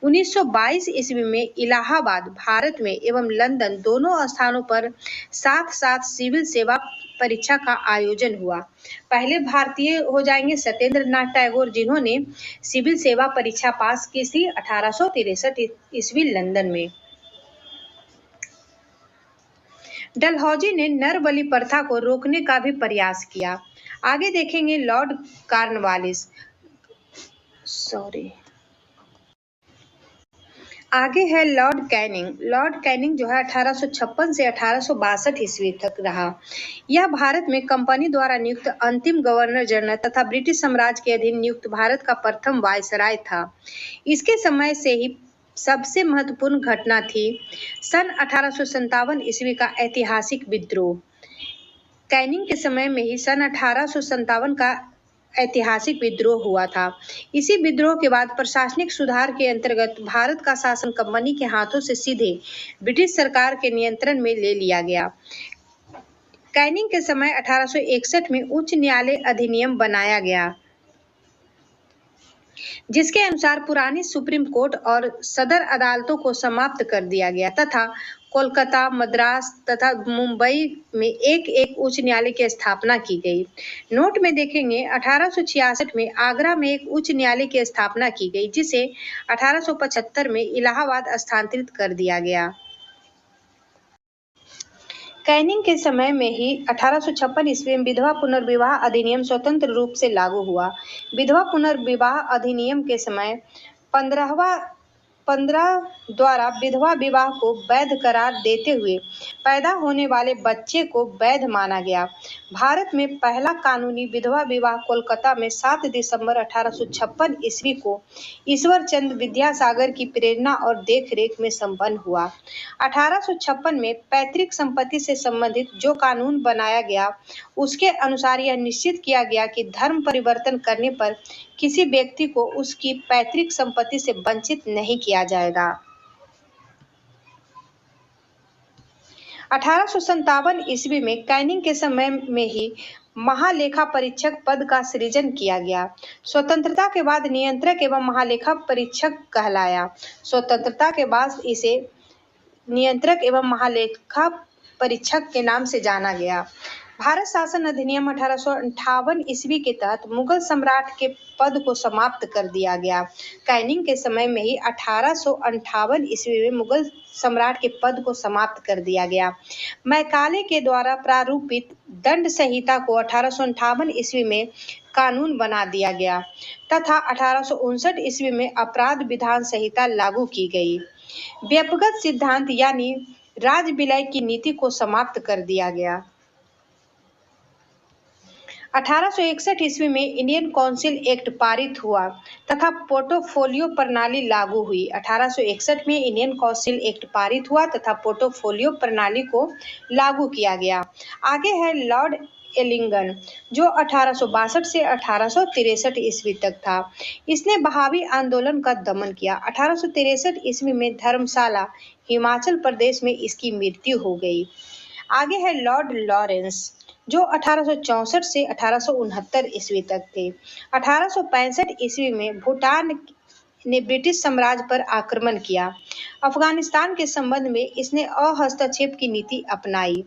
1922 ईस्वी में इलाहाबाद भारत में एवं लंदन दोनों स्थानों पर साथ साथ सिविल सेवा परीक्षा का आयोजन हुआ। पहले भारतीय हो जाएंगे सत्येंद्र नाथ टैगोर जिन्होंने सिविल सेवा परीक्षा पास की थी 1863 ईस्वी लंदन में। डलहौजी ने नर बलि प्रथा को रोकने का भी प्रयास किया। आगे देखेंगे लॉर्ड कॉर्नवालिस, आगे है लॉर्ड कैनिंग। लॉर्ड कैनिंग जो है 1856 से 1862 ईस्वी तक रहा। यह भारत में कंपनी द्वारा नियुक्त अंतिम गवर्नर जनरल तथा ब्रिटिश साम्राज्य के अधीन नियुक्त भारत का प्रथम वायसराय था। इसके समय से ही सबसे महत्वपूर्ण घटना थी सन 1857 ईस्वी का ऐतिहासिक विद्रोह। कैनिंग के समय में ही सन 1857 का ऐतिहासिक विद्रोह हुआ था। इसी विद्रोह के बाद प्रशासनिक सुधार के अंतर्गत भारत का शासन कंपनी के हाथों से सीधे ब्रिटिश सरकार के नियंत्रण में ले लिया गया। कैनिंग के समय 1861 में उच्च न्यायालय अधिनियम बनाया गया, जिसके अनुसार पुरानी सुप्रीम कोर्ट और सदर अदालतों को समाप्त कर दिया गया तथा कोलकाता, मद्रास तथा मुंबई में एक एक उच्च न्यायालय की स्थापना की गई। नोट में देखेंगे 1866 में आगरा में एक उच्च न्यायालय की स्थापना की गई, जिसे 1875 में इलाहाबाद स्थानांतरित कर दिया गया। कैनिंग के समय में ही 1856 ईस्वी में विधवा पुनर्विवाह अधिनियम स्वतंत्र रूप से लागू हुआ। विधवा पुनर्विवाह अधिनियम के समय 1815 द्वारा विधवा विवाह को वैध करार देते हुए पैदा होने वाले बच्चे को वैध माना गया। भारत में पहला कानूनी विधवा विवाह कोलकाता में 7 दिसंबर 1856 ईस्वी को ईश्वर चंद्र विद्यासागर की प्रेरणा और देखरेख में संपन्न हुआ। 1856 में पैतृक संपत्ति से संबंधित जो कानून बनाया गया, उसके अनुसार यह निश्चित किया गया कि धर्म परिवर्तन करने पर किसी व्यक्ति को उसकी पैतृक संपत्ति से वंचित नहीं किया जाएगा। 1857 ईस्वी में कैनिंग के समय में ही महालेखा परीक्षक पद का सृजन किया गया। स्वतंत्रता के बाद नियंत्रक एवं महालेखा परीक्षक कहलाया। स्वतंत्रता के बाद इसे नियंत्रक एवं महालेखा परीक्षक के नाम से जाना गया। भारत शासन अधिनियम 1858 ईस्वी के तहत मुगल सम्राट के पद को समाप्त कर दिया गया। कैनिंग के समय में ही 1858 ईस्वी में मुगल सम्राट के पद को समाप्त कर दिया गया। मैकाले के द्वारा प्रारूपित दंड संहिता को 1858 ईस्वी में कानून बना दिया गया तथा 1859 ईस्वी में अपराध विधान संहिता लागू की गई। व्यक्तिगत सिद्धांत यानी राज विलय की नीति को समाप्त कर दिया गया। 1861 ईस्वी में इंडियन काउंसिल एक्ट पारित हुआ तथा पोर्टफोलियो प्रणाली लागू हुई। 1861 में इंडियन काउंसिल एक्ट पारित हुआ तथा पोर्टफोलियो प्रणाली को लागू किया गया। आगे है लॉर्ड एलिंगन, जो 1862 से 1863 ईस्वी तक था। इसने बहावी आंदोलन का दमन किया। 1863 ईस्वी में धर्मशाला, हिमाचल प्रदेश में इसकी मृत्यु हो गई। आगे है लॉर्ड लॉरेंस, जो 1864 से 1869 ईस्वी तक थे। 1865 ईस्वी में भूटान ने ब्रिटिश साम्राज्य पर आक्रमण किया। अफगानिस्तान के संबंध में इसने अहस्तक्षेप की नीति अपनाई,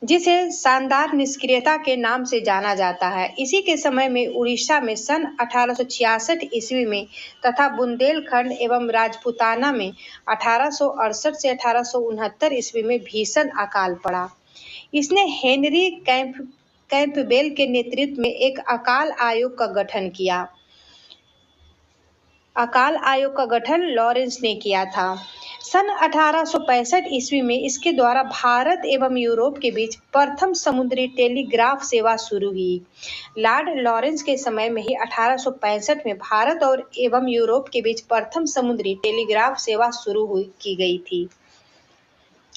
जिसे शानदार निष्क्रियता के नाम से जाना जाता है। इसी के समय में उड़ीसा में सन 1866 ईस्वी में तथा बुंदेलखंड एवं राजपूताना में 1868 से 1869 ईस्वी में भीषण अकाल पड़ा। इसने हेनरी कैंपबेल के नेतृत्व में एक अकाल आयोग का गठन किया। अकाल आयोग का गठन लॉरेंस ने किया था। सन 1865 ईस्वी में इसके द्वारा भारत एवं यूरोप के बीच प्रथम समुद्री टेलीग्राफ सेवा शुरू हुई। लॉर्ड लॉरेंस के समय में ही 1865 में भारत और एवं यूरोप के बीच प्रथम समुद्री टेलीग्राफ सेवा शुरू की गई थी।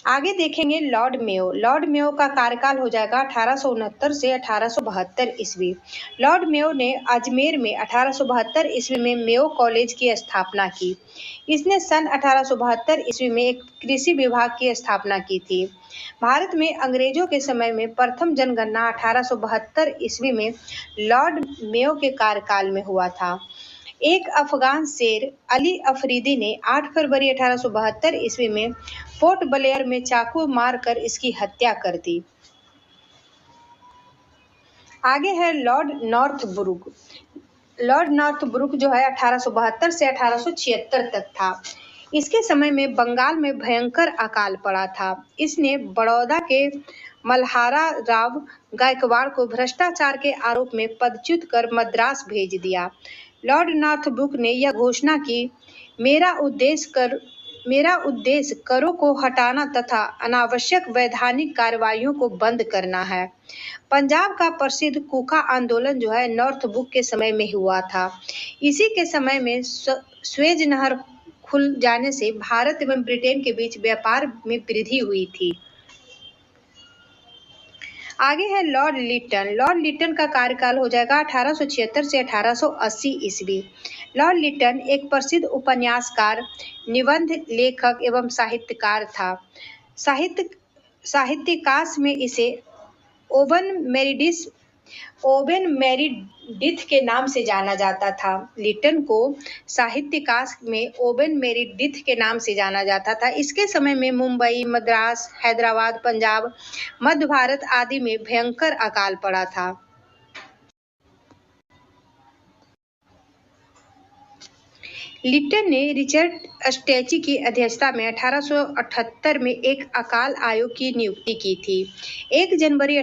आगे देखेंगे लॉर्ड मेयो। लॉर्ड मेयो का कार्यकाल हो जाएगा 1869 से 1872 ईस्वी। लॉर्ड मेयो ने अजमेर में 1872 ईस्वी में मेयो कॉलेज की स्थापना की। इसने सन 1872 ईस्वी में एक कृषि विभाग की स्थापना की थी। भारत में अंग्रेजों के समय में प्रथम जनगणना 1872 ईस्वी में लॉर्ड मेयो के कार्यकाल में हुआ था। एक अफगान शेर अली अफरीदी ने 8 फरवरी 1872 ईस्वी में पोर्ट ब्लेयर में चाकू मारकर इसकी हत्या कर दी। आगे है लॉर्ड नॉर्थब्रुक। लॉर्ड नॉर्थब्रुक जो है 1872 से 1876 तक था। इसके समय में बंगाल में भयंकर अकाल पड़ा था। इसने बड़ौदा के मल्हारा राव गायकवाड़ को भ्रष्टाचार के आरोप में पदच्युत कर मद्रास भेज दिया। लॉर्ड नॉर्थब्रुक ने यह घोषणा की, मेरा उद्देश्य करों को हटाना तथा अनावश्यक वैधानिक कार्रवाइयों को बंद करना है। पंजाब का प्रसिद्ध कूका आंदोलन जो है नॉर्थब्रुक के समय में हुआ था। इसी के समय में स्वेज नहर खुल जाने से भारत एवं ब्रिटेन के बीच व्यापार में वृद्धि हुई थी। आगे है लॉर्ड लिटन। लॉर्ड लिटन का कार्यकाल हो जाएगा 1876 से 1880 ईस्वी। लॉर्ड लिटन एक प्रसिद्ध उपन्यासकार, निबंध लेखक एवं साहित्यकार था। साहित्यकाश में इसे ओवेन मेरिडिथ के नाम से जाना जाता था। लिटन को साहित्यकाश में ओवेन मेरिडिथ के नाम से जाना जाता था। इसके समय में मुंबई, मद्रास, हैदराबाद, पंजाब, मध्य भारत आदि में भयंकर अकाल पड़ा था। लिटन ने रिचर्ड स्टैची की अध्यक्षता में 1878 में एक अकाल आयोग की नियुक्ति की थी। 1 जनवरी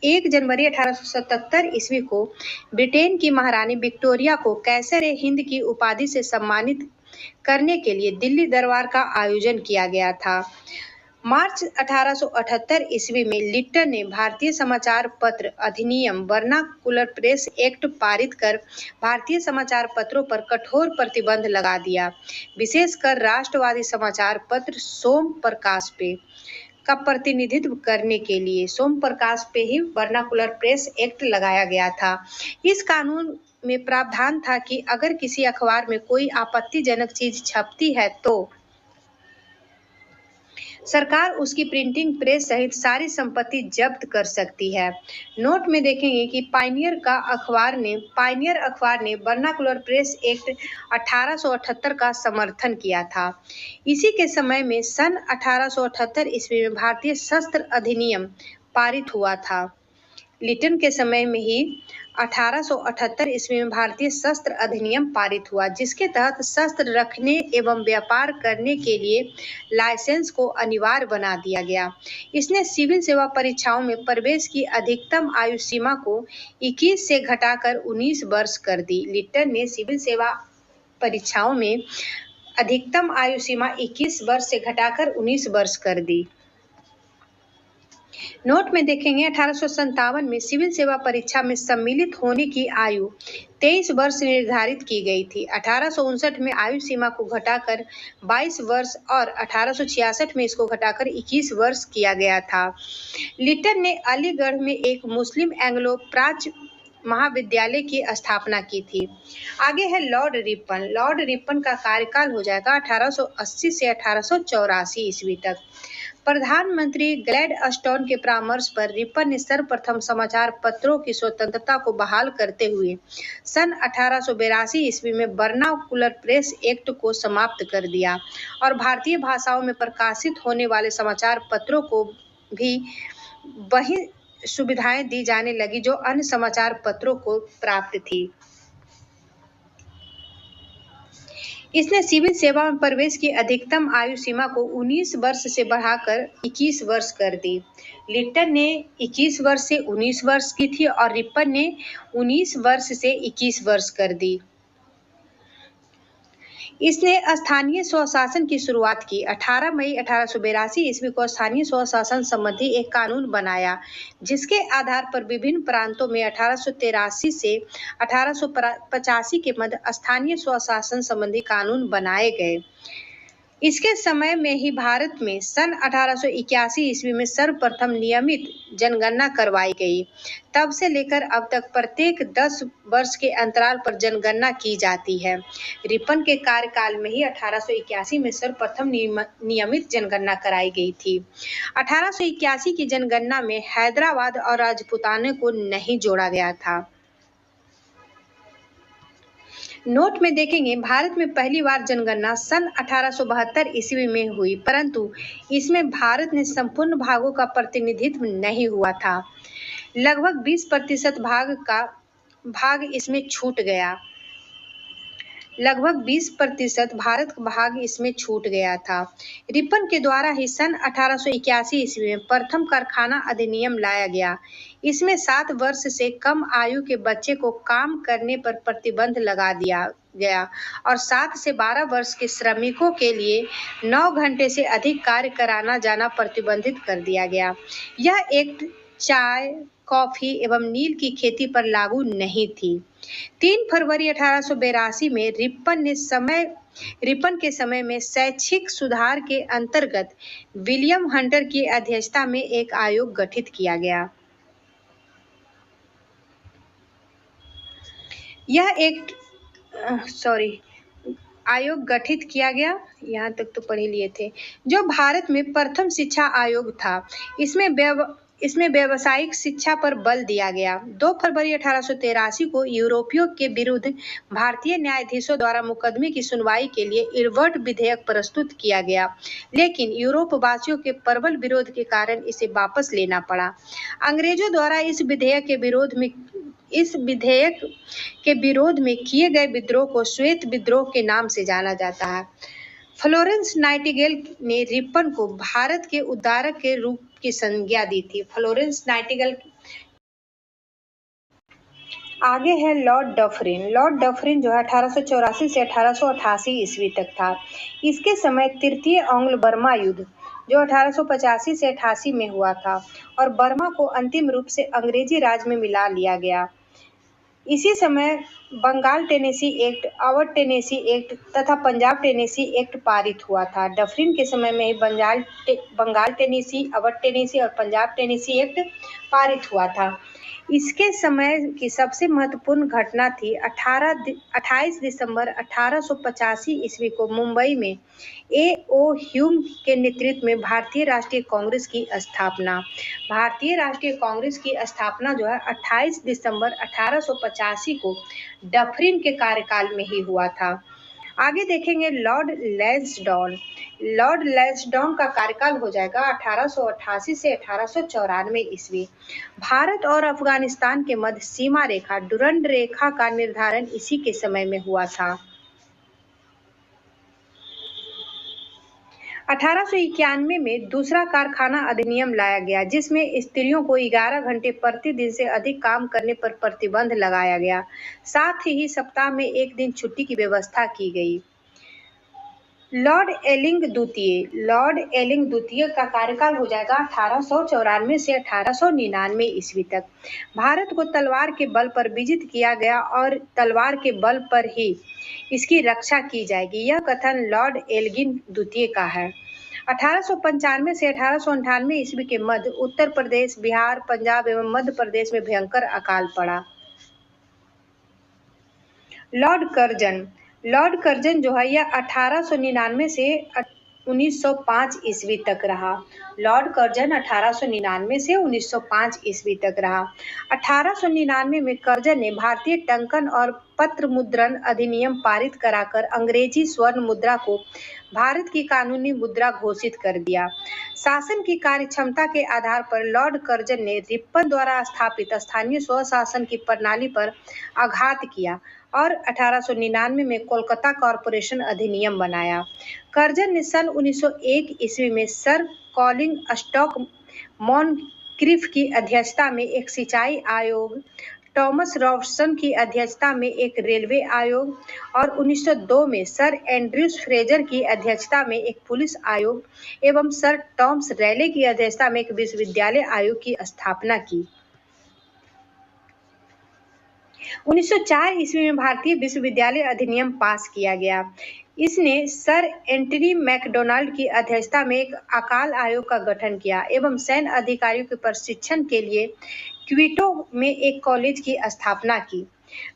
1 जनवरी 1877 ईस्वी को ब्रिटेन की महारानी विक्टोरिया को कैसर-ए-हिंद की उपाधि से सम्मानित करने के लिए दिल्ली दरबार का आयोजन किया गया था। मार्च 1878 ईस्वी में लिट्टन ने भारतीय समाचार पत्र अधिनियम वर्नाकुलर प्रेस एक्ट पारित कर भारतीय समाचार पत्रों पर कठोर प्रतिबंध लगा दिया, विशेषकर राष्ट्रवादी समाचार पत्र सोम प्रकाश पे का प्रतिनिधित्व करने के लिए। सोम प्रकाश पे ही वर्नाकुलर प्रेस एक्ट लगाया गया था। इस कानून में प्रावधान था कि अगर किसी अखबार में कोई आपत्तिजनक चीज छपती है तो सरकार उसकी प्रिंटिंग प्रेस सहित सारी संपत्ति जब्त कर सकती है। नोट में देखेंगे कि पायनियर अखबार ने वर्नाकुलर प्रेस एक्ट 1878 का समर्थन किया था। इसी के समय में सन 1878 ईस्वी में भारतीय शस्त्र अधिनियम पारित हुआ था। लिट्टन के समय में ही 1878 ईस्वी में भारतीय शस्त्र अधिनियम पारित हुआ, जिसके तहत शस्त्र रखने एवं व्यापार करने के लिए लाइसेंस को अनिवार्य बना दिया गया। इसने सिविल सेवा परीक्षाओं में प्रवेश की अधिकतम आयु सीमा को 21 से घटाकर 19 वर्ष कर दी। लिट्टन ने सिविल सेवा परीक्षाओं में अधिकतम आयु सीमा 21 वर्ष से घटाकर 19 वर्ष कर दी। नोट में देखेंगे 1857 में सिविल सेवा परीक्षा में सम्मिलित होने की आयु 23 वर्ष निर्धारित की गई थी। 1859 में आयु सीमा को घटाकर 22 वर्ष और 1866 में इसको घटाकर 21 वर्ष किया गया था। लिट्टन ने अलीगढ़ में एक मुस्लिम एंग्लो प्राच्य महाविद्यालय की स्थापना की थी। आगे है लॉर्ड रिपन। लॉर्ड रिपन का कार्यकाल हो जाएगा 1880 से 1884 ईस्वी तक। प्रधानमंत्री ग्लैडस्टोन के परामर्श पर रिपन ने सर्वप्रथम समाचार पत्रों की स्वतंत्रता को बहाल करते हुए सन 1882 ईस्वी में वर्नाकुलर प्रेस एक्ट को समाप्त कर दिया और भारतीय भाषाओं में प्रकाशित होने वाले समाचार पत्रों को भी वही सुविधाएं दी जाने लगी जो अन्य समाचार पत्रों को प्राप्त थी। इसने सिविल सेवा में प्रवेश की अधिकतम आयु सीमा को 19 वर्ष से बढ़ाकर 21 वर्ष कर दी। लिट्टन ने 21 वर्ष से 19 वर्ष की थी और रिपन ने 19 वर्ष से 21 वर्ष कर दी। इसने स्थानीय स्वशासन की शुरुआत की। 18 मई 1882 ईस्वी को स्थानीय स्वशासन संबंधी एक कानून बनाया, जिसके आधार पर विभिन्न प्रांतों में 1883 से 1885 के मध्य स्थानीय स्वशासन संबंधी कानून बनाए गए। इसके समय में ही भारत में सन 1881 ईस्वी में सर्वप्रथम नियमित जनगणना करवाई गई। तब से लेकर अब तक प्रत्येक 10 वर्ष के अंतराल पर जनगणना की जाती है। रिपन के कार्यकाल में ही 1881 में सर्वप्रथम नियमित जनगणना कराई गई थी। 1881 की जनगणना में हैदराबाद और राजपूताना को नहीं जोड़ा गया था। नोट में देखेंगे भारत में पहली बार जनगणना सन 1872 ईस्वी में हुई, परंतु इसमें भारत ने संपूर्ण भागों का प्रतिनिधित्व नहीं हुआ था। लगभग 20% भाग इसमें छूट गया। लगभग 20% भारत का भाग इसमें छूट गया था। रिपन के द्वारा ही सन 1881 ईस्वी में प्रथम कारखाना अधिनियम लाया गया। इसमें 7 वर्ष से कम आयु के बच्चे को काम करने पर प्रतिबंध लगा दिया गया और 7 से 12 वर्ष के श्रमिकों के लिए 9 घंटे से अधिक कार्य कराना जाना प्रतिबंधित कर दिया गया। यह एक्ट चाय, कॉफी एवं नील की खेती पर लागू नहीं थी। 3 फरवरी 1882 में रिपन के समय में शैक्षिक सुधार के अंतर्गत विलियम हंटर की अध्यक्षता में एक आयोग गठित किया गया। आयोग गठित किया गया, यहाँ तक तो पढ़ लिए थे, जो भारत में प्रथम शिक्षा आयोग था। इसमें व्यावसायिक शिक्षा पर बल दिया गया। 2 फरवरी 1883 को यूरोपियों के विरुद्ध भारतीय न्यायाधीशों द्वारा मुकदमे की सुनवाई के लिए इरवर्ट विधेयक प्रस्तुत किया गया, लेकिन यूरोप वासियों के प्रबल विरोध के कारण इसे वापस लेना पड़ा। अंग्रेजों द्वारा इस विधेयक के विरोध में किए गए विद्रोह को श्वेत विद्रोह के नाम से जाना जाता है। फ्लोरेंस नाइटिंगेल ने रिपन को भारत के उद्धारक के रूप की संज्ञा दी थी। फ्लोरेंस नाइटिंगेल आगे है लॉर्ड डफरिन। लॉर्ड डफरिन जो है 1884 से 1888 ईस्वी तक था। इसके समय तृतीय एंग्लो बर्मा युद्ध जो 1885 से 88 में हुआ था और बर्मा को अंतिम रूप से अंग्रेजी राज में मिला लिया गया। इसी समय Bengal tenancy act, Awadh tenancy act तथा पंजाब टेनेसी एक्ट पारित हुआ था। डफरिन के समय में ही बंगाल टेनेसी, अवध टेनेसी और पंजाब टेनेसी एक्ट पारित हुआ था। इसके समय की सबसे महत्वपूर्ण घटना थी 28 दिसंबर 1885 ईस्वी को मुंबई में ए.ओ. ह्यूम के नेतृत्व में भारतीय राष्ट्रीय कांग्रेस की स्थापना। भारतीय राष्ट्रीय कांग्रेस की स्थापना जो है 28 दिसंबर 1885 को डफरिन के कार्यकाल में ही हुआ था। आगे देखेंगे लॉर्ड लैंसडौन। लॉर्ड लैंसडौन का कार्यकाल हो जाएगा 1888 से 1894 ईस्वी। भारत और अफगानिस्तान के मध्य सीमा रेखा डुरंड रेखा का निर्धारण इसी के समय में हुआ था। 1891 में दूसरा कारखाना अधिनियम लाया गया जिसमें स्त्रियों को 11 घंटे प्रतिदिन से अधिक काम करने पर प्रतिबंध लगाया गया। साथ ही सप्ताह में एक दिन छुट्टी की व्यवस्था की गई। लॉर्ड एलिंग द्वितीय का कार्यकाल हो जाएगा 1894 से 1899 ईस्वी तक। भारत को तलवार के बल पर विजित किया गया और तलवार के बल पर ही इसकी रक्षा की जाएगी, यह कथन लॉर्ड एल्गिन द्वितीय का है। 1895 से 1898 ईस्वी के मध्य उत्तर प्रदेश, बिहार, पंजाब एवं मध्य प्रदेश में भयंकर अकाल पड़ा। लॉर्ड कर्जन जो है यह 1899 से 1905 ईस्वी तक रहा। लॉर्ड कर्जन 1899 से 1905 ईस्वी तक रहा। 1899 में कर्जन ने भारतीय टंकन और पत्र मुद्रण अधिनियम पारित कराकर अंग्रेजी स्वर्ण मुद्रा को भारत की कानूनी मुद्रा घोषित कर दिया। शासन की कार्यक्षमता के आधार पर लॉर्ड कर्जन ने रिपन द्वारा स्थापित स्थानीय स्वशासन की प्रणाली पर आघात किया और 1899 में कोलकाता कॉर्पोरेशन अधिनियम बनाया। कर्जन ने सन 1901 ईस्वी में सर कॉलिंग स्टॉक मॉनक्रिफ की अध्यक्षता में एक सिंचाई आयोग, थॉमस रॉबर्टसन की अध्यक्षता में एक रेलवे आयोग और 1902 में सर एंड्रयूज फ्रेजर की अध्यक्षता में एक पुलिस आयोग एवं सर टॉमस रैले की अध्यक्षता में एक विश्वविद्यालय आयोग की स्थापना की। 1904 ईस्वी में भारतीय विश्वविद्यालय अधिनियम पास किया गया। इसने सर एंटनी मैकडोनाल्ड की अध्यक्षता में एक अकाल आयोग का गठन किया एवं सैन्य अधिकारियों के प्रशिक्षण के लिए क्विटो में एक कॉलेज की स्थापना की।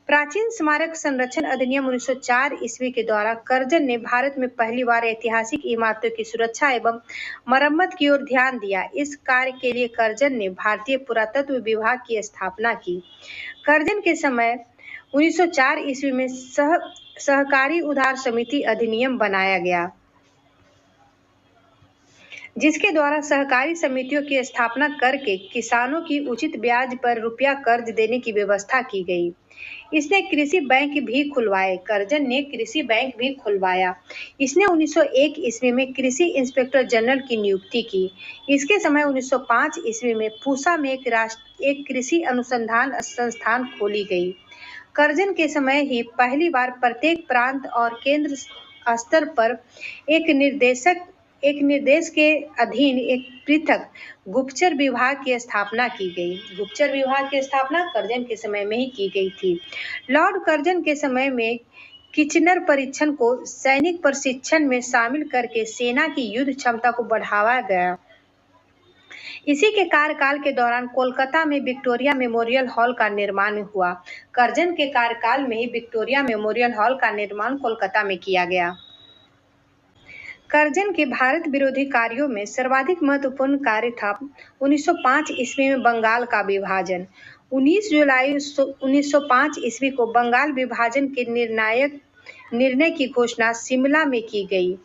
प्राचीन स्मारक संरक्षण अधिनियम 1904 ईस्वी के द्वारा कर्जन ने भारत में पहली बार ऐतिहासिक इमारतों की सुरक्षा एवं मरम्मत की ओर ध्यान दिया। इस कार्य के लिए कर्जन ने भारतीय पुरातत्व विभाग की स्थापना की। कर्जन के समय 1904 ईस्वी में सहकारी उधार समिति अधिनियम बनाया गया जिसके द्वारा सहकारी समितियों की स्थापना करके किसानों की उचित ब्याज पर रुपया कर्ज देने की व्यवस्था की गई। इसने कृषि बैंक भी खुलवाए। कर्जन ने कृषि बैंक भी खुलवाया। इसने 1901 ईस्वी में कृषि इंस्पेक्टर जनरल की नियुक्ति की। इसके समय 1905 ईस्वी में पूसा में एक कृषि अनुसंधान संस्थान खोली गई। कर्जन के समय ही पहली बार प्रत्येक प्रांत और केंद्र स्तर पर एक निर्देश के अधीन एक पृथक गुप्तचर विभाग की स्थापना की गई। गुप्तचर विभाग की स्थापना कर्जन के समय में ही की गई थी। लॉर्ड कर्जन के समय में किचनर परीक्षण को सैनिक प्रशिक्षण में शामिल करके सेना की युद्ध क्षमता को बढ़ावा गया। इसी के कार्यकाल के दौरान कोलकाता में विक्टोरिया मेमोरियल हॉल का निर्माण हुआ। कर्जन के कार्यकाल में ही विक्टोरिया मेमोरियल हॉल का निर्माण कोलकाता में किया गया। कर्जन के भारत विरोधी कार्यों में सर्वाधिक महत्वपूर्ण कार्य था 1905 ईस्वी में बंगाल का विभाजन। 19 जुलाई 1905 ईस्वी को बंगाल विभाजन के निर्णय की घोषणा शिमला में की गई।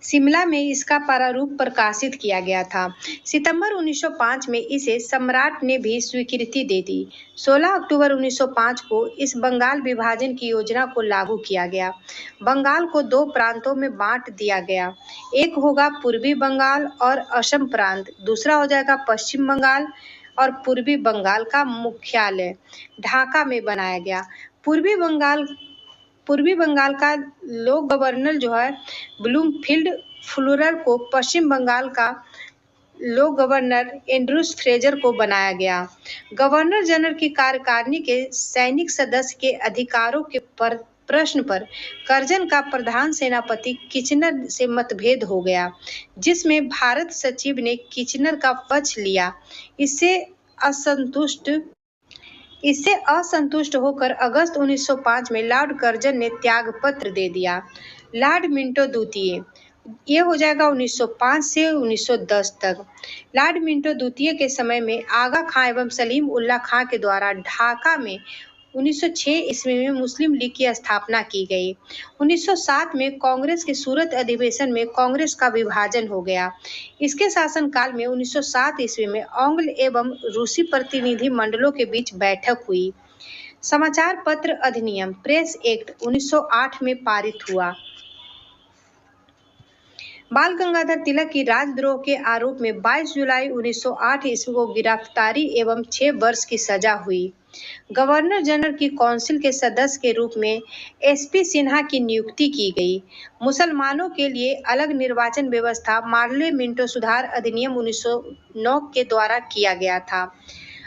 शिमला में इसका प्रारूप प्रकाशित किया गया था। सितंबर 1905 में इसे सम्राट ने भी स्वीकृति दे दी। 16 अक्टूबर 1905 को इस बंगाल विभाजन की योजना को लागू किया गया। बंगाल को दो प्रांतों में बांट दिया गया। एक होगा पूर्वी बंगाल और असम प्रांत, दूसरा हो जाएगा पश्चिम बंगाल और पूर्वी बंगाल का मुख्यालय ढाका में बनाया गया। पूर्वी बंगाल का लोक गवर्नर जो है ब्लूमफील्ड फ्लोरर को पश्चिम बंगाल का लोक गवर्नर एंड्रूस फ्रेजर को बनाया गया। गवर्नर जनरल की कार्यकारिणी के सैनिक सदस्य के अधिकारों के प्रश्न पर कर्जन का प्रधान सेनापति किचनर से मतभेद हो गया, जिसमें भारत सचिव ने किचनर का पक्ष लिया। इससे असंतुष्ट होकर अगस्त 1905 में लॉर्ड कर्जन ने त्यागपत्र दे दिया। लॉर्ड मिंटो द्वितीय, ये हो जाएगा 1905 से 1910 तक। लॉर्ड मिंटो द्वितीय के समय में आगा खां एवं सलीम उल्लाह खां के द्वारा ढाका में 1906 ईस्वी में मुस्लिम लीग की स्थापना की गई। 1907 में कांग्रेस के सूरत अधिवेशन में कांग्रेस का विभाजन हो गया। इसके शासनकाल में 1907 ईस्वी में आंग्ल एवं रूसी प्रतिनिधि मंडलों के बीच बैठक हुई। समाचार पत्र अधिनियम प्रेस एक्ट 1908 में पारित हुआ। बाल गंगाधर तिलक की राजद्रोह के आरोप में 22 जुलाई 1908 ईस्वी को गिरफ्तारी एवं 6 वर्ष की सजा हुई। गवर्नर जनरल की काउंसिल के सदस्य के रूप में एसपी सिन्हा की नियुक्ति की गई। मुसलमानों के लिए अलग निर्वाचन व्यवस्था मार्ले मिंटो सुधार अधिनियम 1909 के द्वारा किया गया था।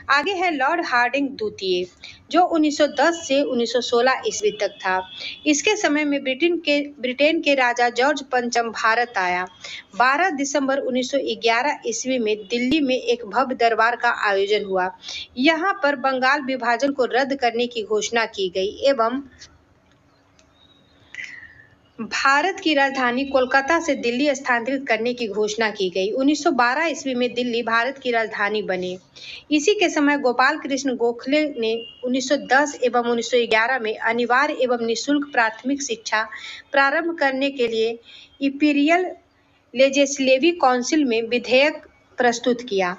आगे है लॉर्ड हार्डिंग द्वितीय, जो 1910 से 1916 ईस्वी तक था। इसके समय में ब्रिटेन के राजा जॉर्ज पंचम भारत आया। 12 दिसंबर 1911 ईस्वी में दिल्ली में एक भव्य दरबार का आयोजन हुआ। यहाँ पर बंगाल विभाजन को रद्द करने की घोषणा की गई एवं भारत की राजधानी कोलकाता से दिल्ली स्थानांतरित करने की घोषणा की गई। 1912 ईस्वी में दिल्ली भारत की राजधानी बने। इसी के समय गोपाल कृष्ण गोखले ने 1910 एवं 1911 में अनिवार्य एवं निःशुल्क प्राथमिक शिक्षा प्रारंभ करने के लिए इंपीरियल लेजिस्लेटिव काउंसिल में विधेयक प्रस्तुत किया।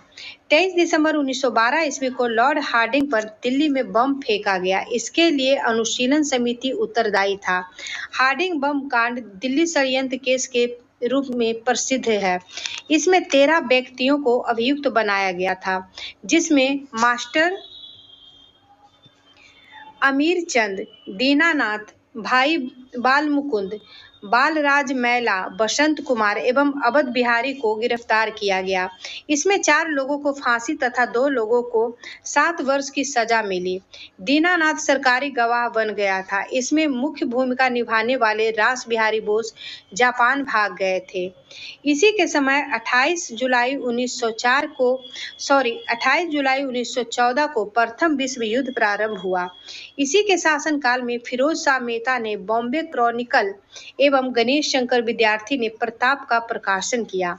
23 दिसंबर 1912 ईस्वी को लॉर्ड हार्डिंग पर दिल्ली में बम फेंका गया। इसके लिए अनुशीलन समिति उत्तरदायी था। हार्डिंग बम कांड दिल्ली षड्यंत्र केस के रूप में प्रसिद्ध है। इसमें 13 व्यक्तियों को अभियुक्त बनाया गया था, जिसमें मास्टर अमीर चंद, दीनानाथ, भाई बालमुकुंद, बालराज मैला, बसंत कुमार एवं अवध बिहारी को गिरफ्तार किया गया। इसमें 4 लोगों को फांसी तथा 2 लोगों को 7 वर्ष की सजा मिली। दीनानाथ सरकारी गवाह बन गया था। इसमें मुख्य भूमिका निभाने वाले रास बिहारी बोस जापान भाग गए थे। इसी के समय 28 जुलाई 1914 को प्रथम विश्व युद्ध प्रारंभ हुआ। इसी के शासनकाल में फिरोज शाह मेहता ने बॉम्बे क्रॉनिकल एवं गणेश शंकर विद्यार्थी ने प्रताप का प्रकाशन किया।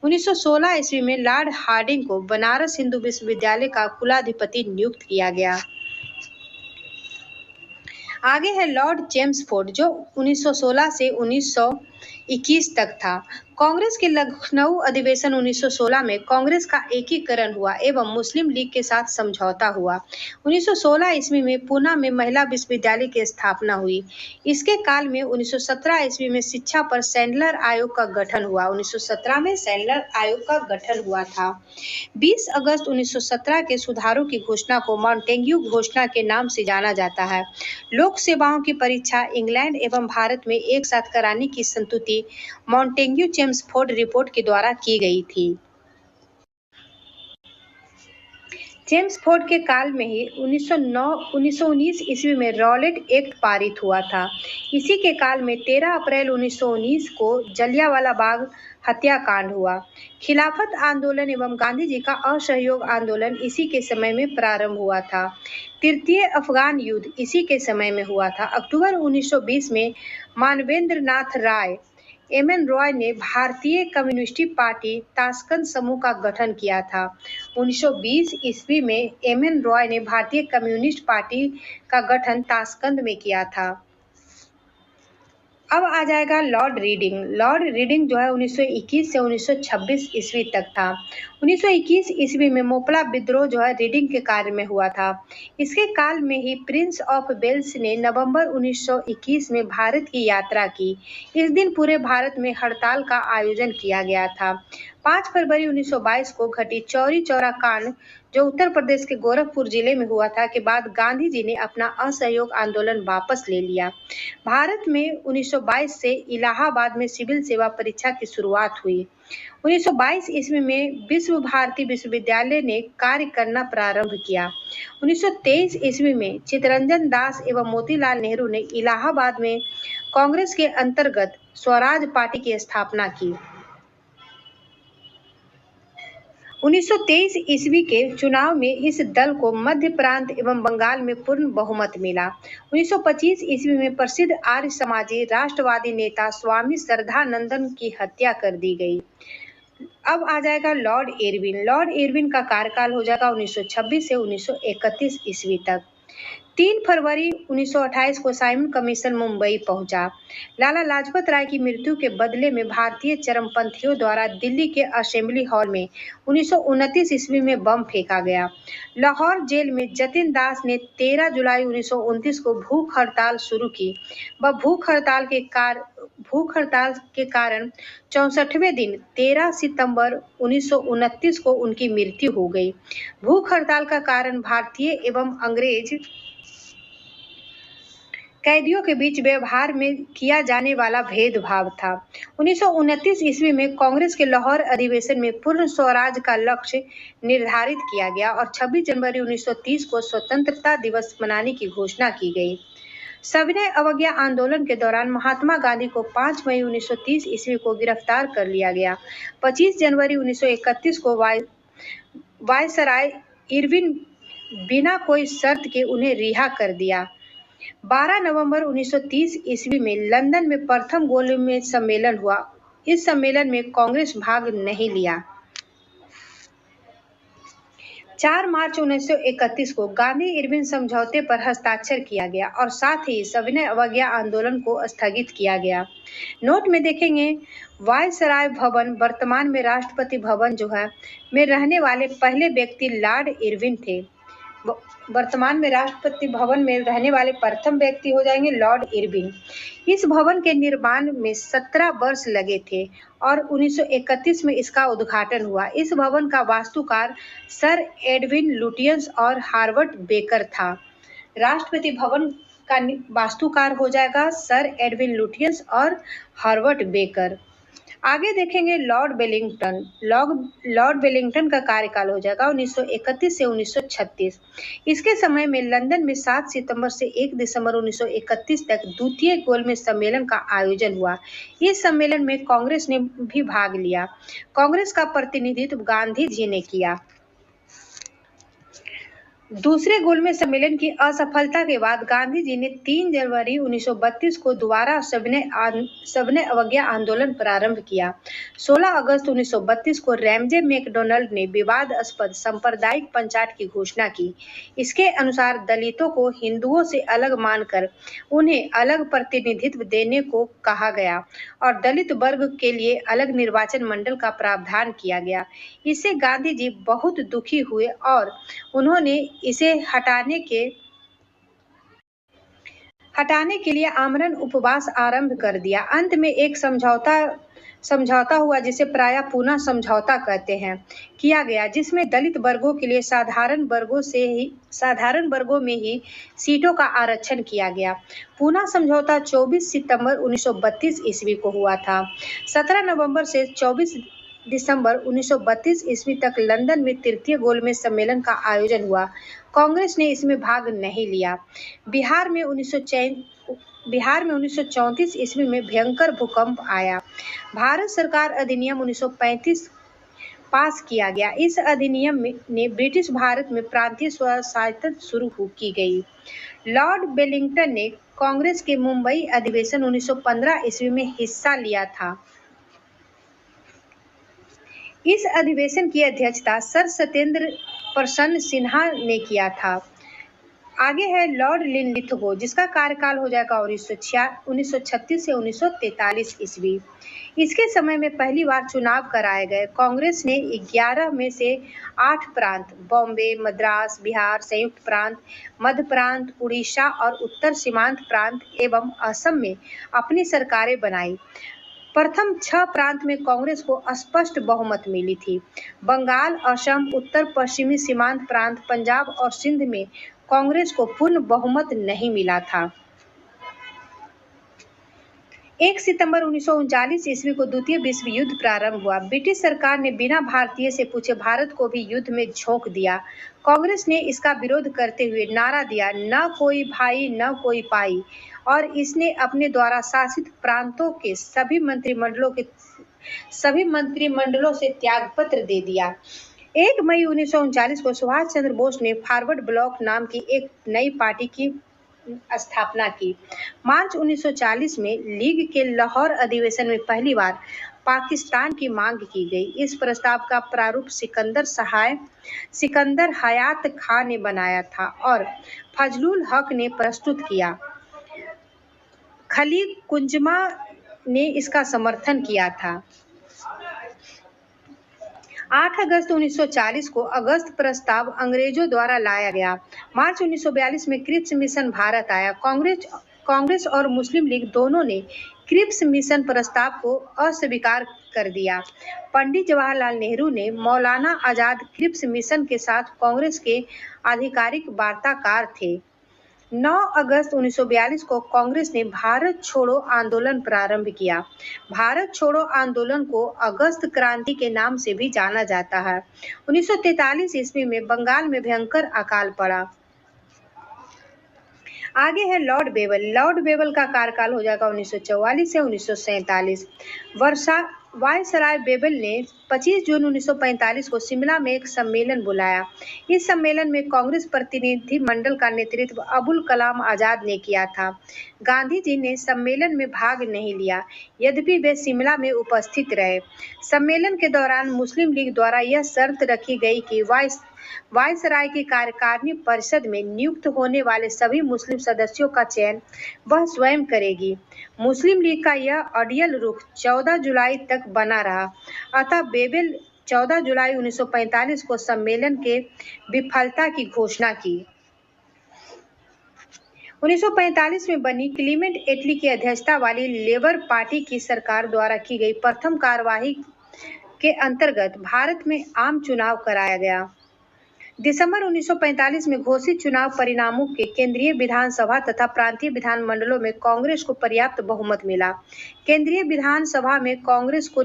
1916 ईस्वी में लॉर्ड हार्डिंग को बनारस हिंदू विश्वविद्यालय का कुलाधिपति नियुक्त किया गया। आगे है लॉर्ड चेम्सफोर्ड, जो 1916 से 1921 तक था। कांग्रेस के लखनऊ अधिवेशन 1916 में कांग्रेस का एकीकरण हुआ एवं मुस्लिम लीग के साथ समझौता हुआ। 1916 ईस्वी में पूना में महिला विश्वविद्यालय की स्थापना हुई। इसके काल में 1917 ईस्वी में शिक्षा पर सैंडलर आयोग का गठन हुआ। 1917 में सैंडलर आयोग का गठन हुआ था। 20 अगस्त 1917 के सुधारों की घोषणा को मॉन्टेग्यू घोषणा के नाम से जाना जाता है। लोक सेवाओं की परीक्षा इंग्लैंड एवं भारत में एक साथ कराने की संस्तुति मॉन्टेग्यू चेम्सफोर्ड रिपोर्ट के द्वारा की गई थी। चेम्सफोर्ड के काल में ही 1919 ईस्वी में रॉलेट एक्ट पारित हुआ था। इसी के काल में 13 अप्रैल 1919 को जलियांवाला बाग हत्याकांड हुआ। खिलाफत आंदोलन एवं गांधी जी का असहयोग आंदोलन इसी के समय में प्रारंभ हुआ था। तृतीय अफगान युद्ध इसी के समय में हुआ था। अक्टूबर 1920 में मानवेंद्र नाथ राय एम.एन. रॉय ने भारतीय कम्युनिस्ट पार्टी ताशकंद समूह का गठन किया था। 1920 ईस्वी में एम.एन. रॉय ने भारतीय कम्युनिस्ट पार्टी का गठन ताशकंद में किया था। अब आ जाएगा लॉर्ड रीडिंग। लॉर्ड रीडिंग जो है 1921 से 1926 ईस्वी तक था। 1921 ईस्वी में मोपला विद्रोह जो है रीडिंग के कार्य में हुआ था। इसके काल में ही प्रिंस ऑफ वेल्स ने नवंबर 1921 में भारत की यात्रा की। इस दिन पूरे भारत में हड़ताल का आयोजन किया गया था। 5 फरवरी 1922 को घटी चौरी चौरा कांड, जो उत्तर प्रदेश के गोरखपुर जिले में हुआ था, के बाद गांधी जी ने अपना असहयोग आंदोलन वापस ले लिया। भारत में 1922 से इलाहाबाद में सिविल सेवा परीक्षा की शुरुआत हुई। 1922 ईस्वी में विश्व भारती विश्वविद्यालय ने कार्य करना प्रारंभ किया। 1923 ईस्वी में चित्तरंजन दास एवं मोतीलाल नेहरू ने इलाहाबाद में कांग्रेस के अंतर्गत स्वराज पार्टी की स्थापना की। 1923 ईस्वी के चुनाव में इस दल को मध्य प्रांत एवं बंगाल में पूर्ण बहुमत मिला। 1925 ईस्वी में प्रसिद्ध आर्य समाजी राष्ट्रवादी नेता स्वामी श्रद्धानंदन की हत्या कर दी गई। अब आ जाएगा लॉर्ड इरविन। लॉर्ड इरविन का कार्यकाल हो जाएगा 1926 से 1931 ईस्वी तक। 3 फरवरी 1928 को साइमन कमीशन मुंबई पहुंचा। लाला लाजपत राय की मृत्यु के बदले में भारतीय चरमपंथियों द्वारा दिल्ली के असेंबली हॉल में 1929 ईस्वी में बम फेंका गया। लाहौर जेल में जतिन दास ने 13 जुलाई 1929 को भूख हड़ताल शुरू की। वह भूख हड़ताल के कारण 64वें दिन 13 सितंबर 1929 को उनकी मृत्यु हो गई। भूख हड़ताल का कारण भारतीय एवं अंग्रेज कैदियों के बीच व्यवहार में किया जाने वाला भेदभाव था। 1929 ईस्वी में कांग्रेस के लाहौर अधिवेशन में पूर्ण स्वराज का लक्ष्य निर्धारित किया गया और 26 जनवरी 1930 को स्वतंत्रता दिवस मनाने की घोषणा की गई। सविनय अवज्ञा आंदोलन के दौरान महात्मा गांधी को 5 मई 1930 ईस्वी को गिरफ्तार कर लिया गया। 25 जनवरी 1931 को वायसराय इरविन बिना कोई शर्त के उन्हें रिहा कर दिया। 12 नवंबर 1930 ईस्वी में लंदन में प्रथम गोलमेज सम्मेलन हुआ। इस सम्मेलन में कांग्रेस भाग नहीं लिया। 4 मार्च 1931 को गांधी इरविन समझौते पर हस्ताक्षर किया गया और साथ ही सविनय अवज्ञा आंदोलन को स्थगित किया गया। नोट में देखेंगे, वायसराय भवन वर्तमान में राष्ट्रपति भवन जो है में रहने वाले पहले व्यक्ति लॉर्ड इरविन थे। वर्तमान में राष्ट्रपति भवन में रहने वाले प्रथम व्यक्ति हो जाएंगे लॉर्ड इरविन। इस भवन के निर्माण में 17 वर्ष लगे थे और 1931 में इसका उद्घाटन हुआ। इस भवन का वास्तुकार सर एडविन लुटियंस और हार्वर्ड बेकर था। राष्ट्रपति भवन का वास्तुकार हो जाएगा सर एडविन लुटियंस और हार्वर्ड बेकर। आगे देखेंगे लॉर्ड वेलिंगटन। लॉर्ड वेलिंगटन का कार्यकाल हो जाएगा 1931 से 1936। इसके समय में लंदन में 7 सितंबर से 1 दिसंबर 1931 तक द्वितीय गोलमेज सम्मेलन का आयोजन हुआ। इस सम्मेलन में कांग्रेस ने भी भाग लिया। कांग्रेस का प्रतिनिधित्व गांधी जी ने किया। दूसरे गोलमेज सम्मेलन की असफलता के बाद गांधी जी ने 3 जनवरी 1932 को दोबारा सविनय अवज्ञा आंदोलन प्रारंभ किया। 16 अगस्त 1932 को रैमजे मैकडोनाल्ड ने विवादास्पद सांप्रदायिक पंचायत की घोषणा की। इसके अनुसार दलितों को हिंदुओं से अलग मानकर उन्हें अलग प्रतिनिधित्व देने को कहा गया और दलित वर्ग के लिए अलग निर्वाचन मंडल का प्रावधान किया गया। इससे गांधी जी बहुत दुखी हुए और उन्होंने इसे हटाने के लिए आमरण उपवास आरंभ कर दिया। अंत में एक समझौता हुआ जिसे प्रायः पूना समझौता कहते हैं, किया गया, जिसमें दलित वर्गों के लिए साधारण वर्गों में ही सीटों का आरक्षण किया गया। पूना समझौता 24 सितंबर 1932 ईस्वी को हुआ था। 17 नवंबर से 24 दिसंबर 1932 ईस्वी तक लंदन में तृतीय गोलमेज सम्मेलन का आयोजन हुआ। कांग्रेस ने इसमें भाग नहीं लिया। बिहार में 1934 ईस्वी में भयंकर भूकंप आया। भारत सरकार अधिनियम 1935 पास किया गया। इस अधिनियम ने ब्रिटिश भारत में प्रांतीय स्वशासन शुरू की गई। लॉर्ड वेलिंगटन ने कांग्रेस के मुंबई अधिवेशन 1915 ईस्वी में हिस्सा लिया था। इस अधिवेशन की अध्यक्षता सर सत्येंद्र प्रसन्न सिन्हा ने किया था। आगे है लॉर्ड लिनलिथगो, जिसका कार्यकाल हो जाएगा 1936 से 1943 ईस्वी। इसके समय में पहली बार चुनाव कराए गए। कांग्रेस ने 11 में से 8 प्रांत बॉम्बे, मद्रास, बिहार, संयुक्त प्रांत, मध्य प्रांत, उड़ीसा और उत्तर सीमांत प्रांत एवं असम में अपनी सरकारें बनाई। प्रथम 6 प्रांत में कांग्रेस को स्पष्ट बहुमत मिली थी। बंगाल, असम, उत्तर पश्चिमी सीमांत प्रांत, पंजाब और सिंध में कांग्रेस को पूर्ण बहुमत नहीं मिला था। 1 सितंबर 1939 ईस्वी को द्वितीय विश्व युद्ध प्रारंभ हुआ। ब्रिटिश सरकार ने बिना भारतीय से पूछे भारत को भी युद्ध में झोंक दिया। कांग्रेस ने इसका विरोध करते हुए नारा दिया, न कोई भाई न कोई पाई, और इसने अपने द्वारा शासित प्रांतों के सभी मंत्रिमंडलों से त्यागपत्र दे दिया। 1 मई 1939 को सुभाष चंद्र बोस ने फॉरवर्ड ब्लॉक नाम की एक नई पार्टी की स्थापना की। मार्च 1940 में लीग के लाहौर अधिवेशन में पहली बार पाकिस्तान की मांग की गई। इस प्रस्ताव का प्रारूप सिकंदर हयात खां ने बनाया था और फजलुल हक ने प्रस्तुत किया। खलील कुंजमा ने इसका समर्थन किया था। 8 अगस्त 1940 को अगस्त प्रस्ताव अंग्रेजों द्वारा लाया गया। मार्च 1942 में क्रिप्स मिशन भारत आया। कांग्रेस और मुस्लिम लीग दोनों ने क्रिप्स मिशन प्रस्ताव को अस्वीकार कर दिया। पंडित जवाहरलाल नेहरू ने मौलाना आजाद क्रिप्स मिशन के साथ कांग्रेस के आधिकारिक वार्ताकार थे। 9 अगस्त 1942 को कांग्रेस ने भारत छोड़ो आंदोलन प्रारंभ किया। भारत छोड़ो आंदोलन को अगस्त क्रांति के नाम से भी जाना जाता है। 1943 ईस्वी में बंगाल में भयंकर अकाल पड़ा। आगे है लॉर्ड बेवल। लॉर्ड बेवल का कार्यकाल हो जाएगा 1944 से 1947। वायसराय बेवल ने 25 जून 1945 को शिमला में एक सम्मेलन बुलाया। इस सम्मेलन में कांग्रेस प्रतिनिधि मंडल का नेतृत्व अबुल कलाम आजाद ने किया था। गांधी जी ने सम्मेलन में भाग नहीं लिया, यद्यपि वे शिमला में उपस्थित रहे। सम्मेलन के दौरान मुस्लिम लीग द्वारा यह शर्त रखी गई कि वायसराय की कार्यकारिणी परिषद में नियुक्त होने वाले सभी मुस्लिम सदस्यों का चयन वह स्वयं करेगी। मुस्लिम लीग का यह अड़ियल रुख 14 जुलाई तक बना रहा। अतः बेवेल 14 जुलाई 1945 को सम्मेलन के विफलता की घोषणा की। 1945 में बनी क्लीमेंट एटली की अध्यक्षता वाली लेबर पार्टी की सरकार द्वारा की गई प्रथम कार्यवाही के अंतर्गत भारत में आम चुनाव कराया गया। दिसंबर 1945 में घोषित चुनाव परिणामों के केंद्रीय विधानसभा तथा प्रांतीय विधानमंडलों में कांग्रेस को पर्याप्त बहुमत मिला। केंद्रीय विधानसभा में कांग्रेस को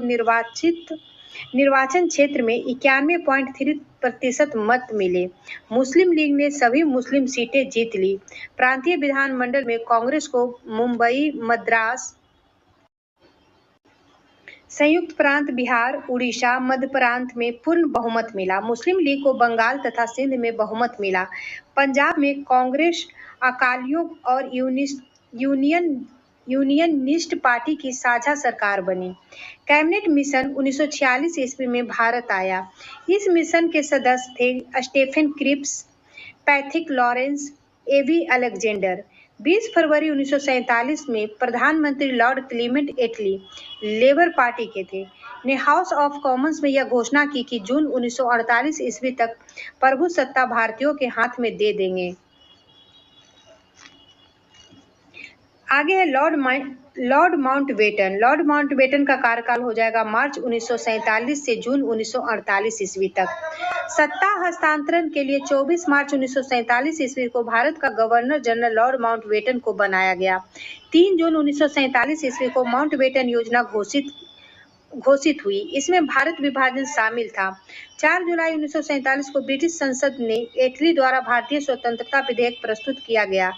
निर्वाचन क्षेत्र में 91.3% मत मिले। मुस्लिम लीग ने सभी मुस्लिम सीटें जीत ली। प्रांतीय विधानमंडल में कांग्रेस को मुंबई, मद्रास, संयुक्त प्रांत बिहार, उड़ीसा, मध्य प्रांत में पूर्ण बहुमत मिला। मुस्लिम लीग को बंगाल तथा सिंध में बहुमत मिला। पंजाब में कांग्रेस, अकालियों और यूनियनिस्ट पार्टी की साझा सरकार बनी। कैबिनेट मिशन 1946 ईस्वी में भारत आया। इस मिशन के सदस्य थे स्टेफन क्रिप्स, पैथिक लॉरेंस, एवी अलेक्जेंडर। 20 फरवरी 1947 में प्रधानमंत्री लॉर्ड क्लीमेंट एटली लेबर पार्टी के थे ने हाउस ऑफ कॉमन्स में यह घोषणा की कि जून 1948 ईस्वी तक प्रभु सत्ता भारतीयों के हाथ में दे देंगे। आगे है लॉर्ड माउंटबेटन। लॉर्ड माउंटबेटन का कार्यकाल हो जाएगा मार्च 1947 से जून 1948 ईस्वी तक। सत्ता हस्तांतरण के लिए 24 मार्च 1947 ईस्वी को भारत का गवर्नर जनरल लॉर्ड माउंटबेटन को बनाया गया। 3 जून 1947 ईस्वी को माउंटबेटन योजना घोषित हुई। इसमें भारत विभाजन शामिल था। 4 जुलाई 1947 को ब्रिटिश संसद ने एटली द्वारा भारतीय स्वतंत्रता विधेयक प्रस्तुत किया गया,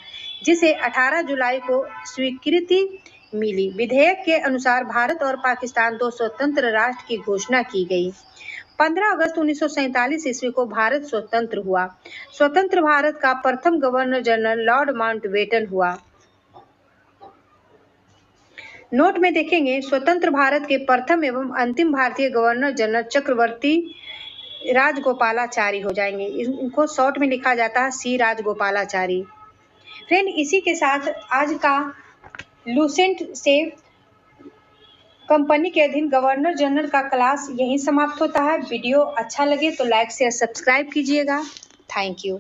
जिसे 18 जुलाई को स्वीकृति मिली। विधेयक के अनुसार भारत और पाकिस्तान 2 स्वतंत्र राष्ट्र की घोषणा की गई। 15 अगस्त 1947 ईस्वी को भारत स्वतंत्र हुआ। स्वतंत्र भारत का प्रथम गवर्नर जनरल लॉर्ड माउंटबेटन हुआ। नोट में देखेंगे, स्वतंत्र भारत के प्रथम एवं अंतिम भारतीय गवर्नर जनरल चक्रवर्ती राजगोपालाचारी हो जाएंगे। इनको शॉर्ट में लिखा जाता है सी राजगोपालाचारी। फ्रेंड, इसी के साथ आज का लूसेंट से कंपनी के अधीन गवर्नर जनरल का क्लास यहीं समाप्त होता है। वीडियो अच्छा लगे तो लाइक शेयर सब्सक्राइब कीजिएगा। Thank you.